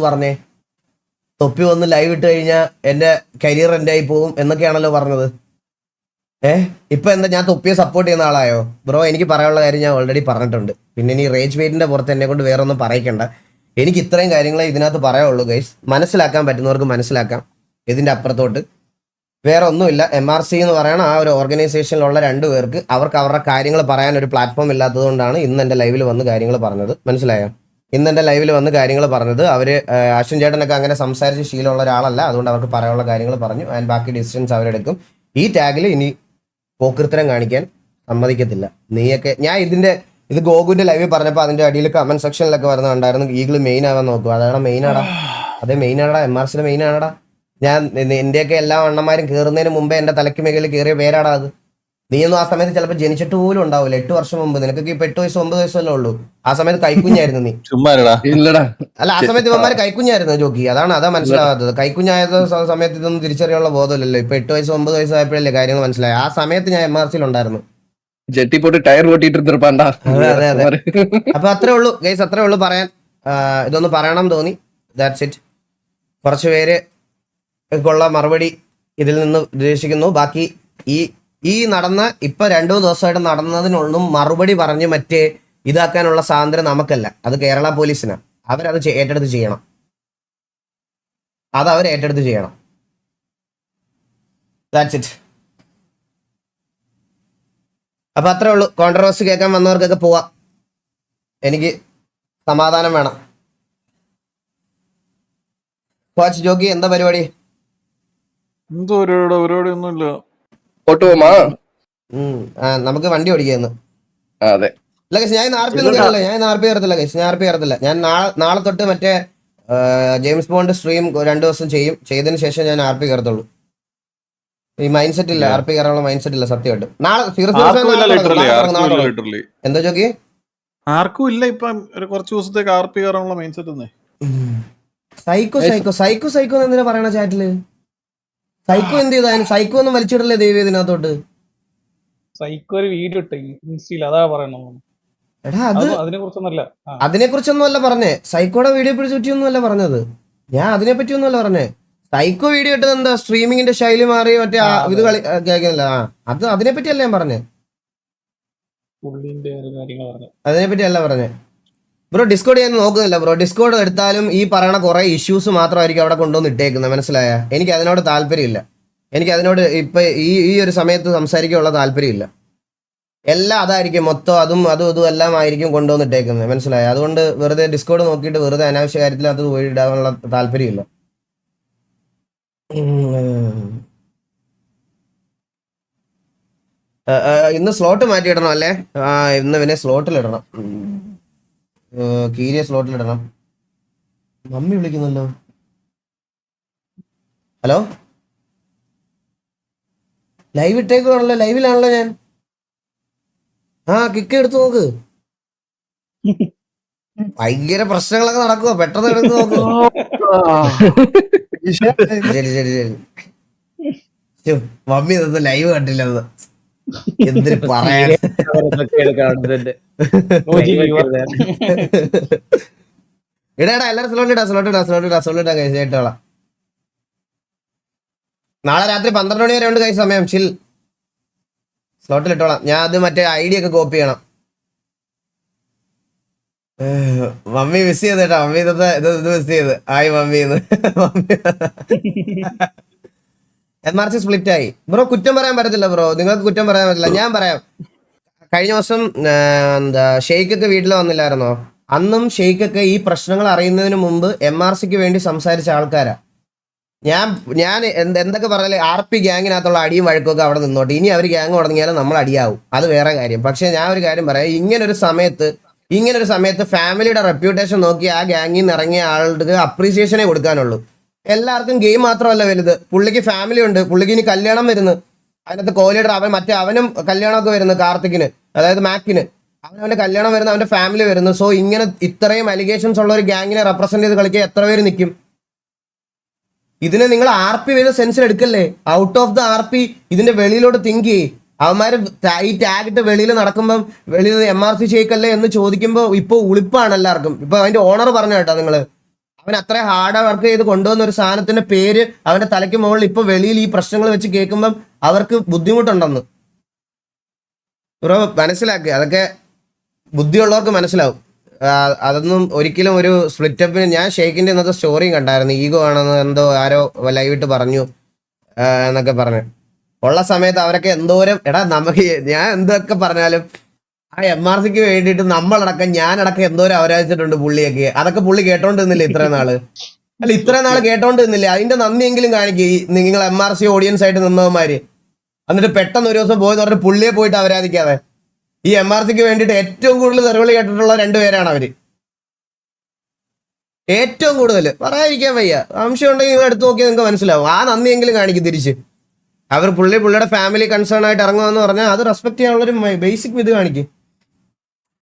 പറഞ്ഞേ തൊപ്പി വന്ന് ലൈവ് ഇട്ട് കഴിഞ്ഞാൽ എന്റെ കരിയർ എൻഡ് ആയി പോകും എന്നൊക്കെയാണല്ലോ പറഞ്ഞത്. ഇപ്പൊ എന്താ ഞാൻ തൊപ്പിയെ സപ്പോർട്ട് ചെയ്യുന്ന ആളായോ? ബ്രോ, എനിക്ക് പറയാനുള്ള കാര്യം ഞാൻ ഓൾറെഡി പറഞ്ഞിട്ടുണ്ട്. പിന്നെ ഇനി റേജ് വെയിറ്റിന്റെ പുറത്ത് എന്നെ കൊണ്ട് വേറെ ഒന്നും പറയിക്കണ്ട. എനിക്ക് ഇത്രയും കാര്യങ്ങളെ ഇതിനകത്ത് പറയാനുള്ളൂ ഗൈസ്. മനസ്സിലാക്കാൻ പറ്റുന്നവർക്ക് മനസ്സിലാക്കാം. ഇതിന്റെ അപ്പുറത്തോട്ട് വേറെ ഒന്നുമില്ല. MRC എന്ന് പറയുന്ന ആ ഒരു ഓർഗനൈസേഷനിലുള്ള 2 പേർക്ക് അവർക്ക് അവരുടെ കാര്യങ്ങൾ പറയാൻ ഒരു പ്ലാറ്റ്ഫോം ഇല്ലാത്തതുകൊണ്ടാണ് ഇന്ന് എൻ്റെ ലൈവിൽ വന്ന് കാര്യങ്ങൾ പറഞ്ഞത്. മനസ്സിലായോ? ഇന്ന് എൻ്റെ ലൈവിൽ വന്ന് കാര്യങ്ങൾ പറഞ്ഞത് അവര് അശ്വിൻ ചേട്ടനൊക്കെ അങ്ങനെ സംസാരിച്ച് ശീലമുള്ള ഒരാളല്ല. അതുകൊണ്ട് അവർക്ക് പറയാനുള്ള കാര്യങ്ങൾ പറഞ്ഞു. ആൻഡ് ബാക്കി ഡിസിഷൻസ് അവരെടുക്കും. ഈ ടാഗിൽ ഇനി പോക്കൃത്തരം കാണിക്കാൻ സമ്മതിക്കത്തില്ല. നീയൊക്കെ ഞാൻ ഇത് ഗോകുവിന്റെ ലൈവിൽ പറഞ്ഞപ്പോൾ അതിന്റെ അടിയിൽ കമന്റ് സെക്ഷനിലൊക്കെ വരുന്നുണ്ടായിരുന്നു, ഈഗിൾ മെയിൻ ആവാൻ നോക്കുക. അതാണ് മെയിനാടാ, അതേ മെയിനാടാ, MRCയുടെ മെയിൻ ആണടാ. ഞാൻ എന്റെയൊക്കെ എല്ലാ അണ്ണന്മാരും കയറുന്നതിന് മുമ്പേ എന്റെ തലയ്ക്ക് മേഖലയിൽ കയറിയ പേരാടാ അത്. നീയൊന്നും ആ സമയത്ത് ചിലപ്പോൾ ജനിച്ചിട്ട് പോലും ഉണ്ടാവില്ല. 8 വർഷം മുമ്പ്. നിനക്കൊക്കെ ഇപ്പൊ 8 വയസ്സ് 9 വയസ്സല്ലേ ഉള്ളൂ. ആ സമയത്ത് കൈക്കുഞ്ഞായിരുന്നു നീ. ഇല്ലടാ. അല്ല, ആ സമയത്ത് ഇവന്മാര് കൈക്കുഞ്ഞായിരുന്നു ജോക്കി. അതാ മനസ്സിലാവാത്തത്. കൈക്കുഞ്ഞായത് സമയത്ത് ഇതൊന്നും തിരിച്ചറിയാനുള്ള ബോധമില്ലല്ലോ. ഇപ്പൊ 8 വയസ്സ് 9 വയസ്സായപ്പോഴല്ലേ കാര്യങ്ങൾ മനസ്സിലായി. ആ സമയത്ത് ഞാൻ MRCയിൽ ഉണ്ടായിരുന്നു. ജെട്ടി പോട്ട് ടയർ പൊട്ടിട്ട് തീർപ്പാണ്ടാ. അതെ. അപ്പൊ അത്രേ ഉള്ളൂ ഗൈസ്, അത്രേ ഉള്ളൂ പറയാൻ. ഇതൊന്ന് പറയണം തോന്നി. That's it. കുറച്ച് പേര് ക്കുള്ള മറുപടി ഇതിൽ നിന്ന് ഉദ്ദേശിക്കുന്നു. ബാക്കി ഈ നടന്ന ഇപ്പൊ 2 ദിവസമായിട്ട് നടന്നതിനൊന്നും മറുപടി പറഞ്ഞ് മറ്റേ ഇതാക്കാനുള്ള സ്വാതന്ത്ര്യം നമുക്കല്ല, അത് കേരള പോലീസിനാണ്. അവരത് ഏറ്റെടുത്ത് ചെയ്യണം. അത് അവർ ഏറ്റെടുത്ത് ചെയ്യണം. That's it. അപ്പൊ അത്രേ ഉള്ളൂ. കോൺട്രവേഴ്സി കേൾക്കാൻ വന്നവർക്കൊക്കെ പോവാം. എനിക്ക് സമാധാനം വേണം. കോച്ച് ജോഗി, എന്താ പരിപാടി? എന്തോ പരിപാടി ഒന്നുമില്ല. ഓട്ടുപോമാ. നമുക്ക് വണ്ടി ഓടിക്കുന്നു. അതെ. ഇല്ല ഗൈസ്, ഞാൻ RP ഒന്നും കയറില്ല. ഞാൻ RP കയറത്തില്ല ഗൈസ്, ഞാൻ RP കയറത്തില്ല. ഞാൻ നാളെ തൊട്ട് മറ്റേ ജെയിംസ് ബോണ്ട് സ്ട്രീം 2 ദിവസം ചെയ്തതിന് ശേഷം ഞാൻ RP കയറത്തുള്ളൂ. ഈ മൈൻഡ് സെറ്റ് ഇല്ല, RP കയറാനുള്ള മൈൻഡ് സെറ്റ് ഇല്ല സത്യമായിട്ട്. നാളെ എന്താ ചോക്കി? ആർക്കും ഇല്ല ഇപ്പം കുറച്ച് ദിവസത്തേക്ക് RP കയറാനുള്ള മൈൻഡ് സെറ്റ്. സൈക്കോ എന്തിനാ പറയണ ചാറ്റില്? സൈക്കോ എന്ത് ചെയ്താലും സൈക്കോ ഒന്നും വലിച്ചിടല്ലേ ദൈവം ഇതിനകത്തോട്ട്. സൈക്കോ ഒരു വീഡിയോ ഇട്ട് ഇൻസ്റ്റയിൽ, അതാ പറയണത്. എടാ അതിനെ കുറിച്ചൊന്നല്ല, അതിനെ കുറിച്ചൊന്നും അല്ല പറഞ്ഞേ. സൈക്കോയുടെ വീഡിയോ പറ്റിയൊന്നും അല്ല പറഞ്ഞത്. ഞാൻ അതിനെ പറ്റിയൊന്നും അല്ല പറഞ്ഞേ. സൈക്കോ വീഡിയോ ഇട്ടത് എന്താ, സ്ട്രീമിങ്ങിന്റെ ശൈലി മാറി മറ്റേ ഇത് കളി കേൾക്കുന്നില്ല. അതിനെ പറ്റിയല്ല ഞാൻ പറഞ്ഞേ. അതിനെ പറ്റി അല്ല പറഞ്ഞേ ബ്രോ. ഡിസ്കോഡ് ഞാൻ നോക്കുന്നില്ല ബ്രോ. ഡിസ്കോഡ് എടുത്താലും ഈ പറയണ കുറെ ഇഷ്യൂസ് മാത്രമായിരിക്കും അവിടെ കൊണ്ടുവന്ന് ഇട്ടേക്കുന്നത്. മനസ്സിലായ? എനിക്ക് അതിനോട് താല്പര്യമില്ല. എനിക്ക് അതിനോട് ഇപ്പൊ ഈ ഒരു സമയത്ത് സംസാരിക്കാനുള്ള താല്പര്യമില്ല. എല്ലാം അതായിരിക്കും, മൊത്തം അതും ഇതും എല്ലാം ആയിരിക്കും കൊണ്ടുവന്നിട്ടേക്കുന്നത്. മനസ്സിലായ? അതുകൊണ്ട് വെറുതെ ഡിസ്കോഡ് നോക്കിയിട്ട് വെറുതെ അനാവശ്യ കാര്യത്തിൽ അത് പോയി ഇടാനുള്ള താല്പര്യമില്ല. ഇന്ന് സ്ലോട്ട് മാറ്റിയിടണം അല്ലേ? ഇന്ന് പിന്നെ സ്ലോട്ടിലിടണം. കീരിയ സ്ലോട്ടിലിടണം. മമ്മി വിളിക്കുന്നല്ലോ. ഹലോ, ലൈവ് ഇട്ടേക്കുവാണല്ലോ. ലൈവിലാണല്ലോ ഞാൻ. കിക്ക് എടുത്ത് നോക്ക്. ഭയങ്കര പ്രശ്നങ്ങളൊക്കെ നടക്കുവോ, പെട്ടെന്ന് എടുത്ത് നോക്ക്. ശരി. മമ്മി ഇതൊന്ന് ലൈവ് കണ്ടില്ലെന്ന് എന്തിനു പറയാൻ. ഇടാ എല്ലാരും സ്ലോട്ട് ഇടാ കൈസ് കേട്ടോളാം. നാളെ രാത്രി 12 മണി വരെ ഉണ്ട് കൈ സമയം. ചിൽ, സ്ലോട്ടിൽ ഇട്ടോളാം. ഞാൻ അത് മറ്റേ ID ഒക്കെ കോപ്പി ചെയ്യണം. മമ്മി മിസ് ചെയ്ത് കേട്ടോ. മമ്മി ഇത് മിസ് ചെയ്ത്. ആയി മമ്മിന്ന്. MRC സ്പ്ലിറ്റ് ആയി ബ്രോ. കുറ്റം പറയാൻ പറ്റത്തില്ല ബ്രോ, നിങ്ങൾക്ക് കുറ്റം പറയാൻ പറ്റില്ല. ഞാൻ പറയാം. കഴിഞ്ഞ ദിവസം ഷെയ്ക്കൊക്കെ വീട്ടിൽ വന്നില്ലായിരുന്നോ? അന്നും ഷെയ്ക്കൊക്കെ ഈ പ്രശ്നങ്ങൾ അറിയുന്നതിന് മുമ്പ് MRCക്ക് വേണ്ടി സംസാരിച്ച ആൾക്കാരാ. ഞാൻ എന്തൊക്കെ പറഞ്ഞാൽ RP ഗ്യാങ്ങിനകത്തുള്ള അടിയും വഴക്കൊക്കെ അവിടെ നിന്നോട്ടെ. ഇനി അവർ ഗ്യാങ് തുടങ്ങിയാലും നമ്മൾ അടിയാവും, അത് വേറെ കാര്യം. പക്ഷെ ഞാൻ ഒരു കാര്യം പറയാം, ഇങ്ങനൊരു സമയത്ത് ഫാമിലിയുടെ റെപ്യൂട്ടേഷൻ നോക്കി ആ ഗ്യാങ്ങിൽ നിന്ന് ഇറങ്ങിയ ആളുകൾക്ക് അപ്രീസിയേഷനേ കൊടുക്കാനുള്ളൂ. എല്ലാവർക്കും ഗെയിം മാത്രമല്ല വലുത്. പുള്ളിക്ക് ഫാമിലി ഉണ്ട്, പുള്ളിക്ക് ഇനി കല്യാണം വരുന്നു. അതിനകത്ത് കോഹ്ലിയുടെ അവനും കല്യാണമൊക്കെ വരുന്നു. കാർത്തിക്കിന്, അതായത് മാക്കിന്, അവന്റെ കല്യാണം വരുന്നു, അവന്റെ ഫാമിലി വരുന്നു. സോ ഇങ്ങനെ ഇത്രയും അലിഗേഷൻസ് ഉള്ള ഒരു ഗ്യാങ്ങിനെ റെപ്രസെന്റ് ചെയ്ത് കളിക്കാൻ എത്ര പേര് നിൽക്കും? ഇതിനെ നിങ്ങൾ RP ചെയ്ത സെൻസിൽ എടുക്കല്ലേ. ഔട്ട് ഓഫ് ദ RP ഇതിന്റെ വെളിയിലോട്ട് തിങ്ക് ചെയ്യ്. അവന്മാര് ഈ ടാഗ് ഇട്ട് വെളിയിൽ നടക്കുമ്പം വെളിയിൽ MRC ഷെയ്ക്കല്ലേ എന്ന് ചോദിക്കുമ്പോൾ ഇപ്പൊ ഉളിപ്പാണ് എല്ലാവർക്കും. ഇപ്പൊ അതിന്റെ ഓണർ പറഞ്ഞു കേട്ടോ, നിങ്ങള് അവൻ അത്ര ഹാർഡ് വർക്ക് ചെയ്ത് കൊണ്ടുവന്ന ഒരു സാധനത്തിന്റെ പേര് അവന്റെ തലയ്ക്ക് മുകളിൽ ഇപ്പൊ വെളിയിൽ ഈ പ്രശ്നങ്ങൾ വെച്ച് കേൾക്കുമ്പം അവർക്ക് ബുദ്ധിമുട്ടുണ്ടെന്ന് ബ്രോ മനസ്സിലാക്കുക. അതൊക്കെ ബുദ്ധിയുള്ളവർക്ക് മനസ്സിലാവും. അതൊന്നും ഒരിക്കലും ഒരു സ്പ്ലിറ്റപ്പിന്. ഞാൻ ഷെയ്ക്കിന്റെ ഇന്നത്തെ സ്റ്റോറിയും കണ്ടായിരുന്നു. ഈഗോ ആണെന്ന് എന്തോ ആരോ ലൈവിട്ട് പറഞ്ഞു. എന്നൊക്കെ പറഞ്ഞു ഉള്ള സമയത്ത് അവരൊക്കെ എന്തോരം എടാ നമുക്ക് ഞാൻ എന്തൊക്കെ പറഞ്ഞാലും ആ MRCക്ക് വേണ്ടിയിട്ട് നമ്മളടക്കം ഞാനടക്കം എന്തോരം അവരാധിച്ചിട്ടുണ്ട് പുള്ളിയൊക്കെ. അതൊക്കെ പുള്ളി കേട്ടോണ്ടിരുന്നില്ല ഇത്രയും നാള്. അല്ല ഇത്രയും നാള് കേട്ടോണ്ടിരുന്നില്ല. അതിന്റെ നന്ദിയെങ്കിലും കാണിക്കും നിങ്ങൾ MRC ഓഡിയൻസ് ആയിട്ട് നിന്നവന്മാര്. എന്നിട്ട് പെട്ടെന്ന് ഒരു ദിവസം പോയെന്ന് പറഞ്ഞ് പുള്ളിയെ പോയിട്ട് അവരാധിക്കാതെ. ഈ MRCക്ക് വേണ്ടിയിട്ട് ഏറ്റവും കൂടുതൽ തെറിവിളി കേട്ടിട്ടുള്ള 2 പേരാണ് അവര്. ഏറ്റവും കൂടുതൽ പറയാതിരിക്കാൻ വയ്യ. സംശയം ഉണ്ടെങ്കിൽ നിങ്ങൾ എടുത്തു നോക്കിയാൽ നിങ്ങൾക്ക് മനസ്സിലാവും. ആ നന്ദിയെങ്കിലും കാണിക്കും തിരിച്ച്. അവർ പുള്ളിയുടെ ഫാമിലി കൺസേൺ ആയിട്ട് ഇറങ്ങുമെന്ന് പറഞ്ഞാൽ അത് റെസ്പെക്ട് ചെയ്യാനുള്ളൊരു ബേസിക് ഇത് കാണിക്കും.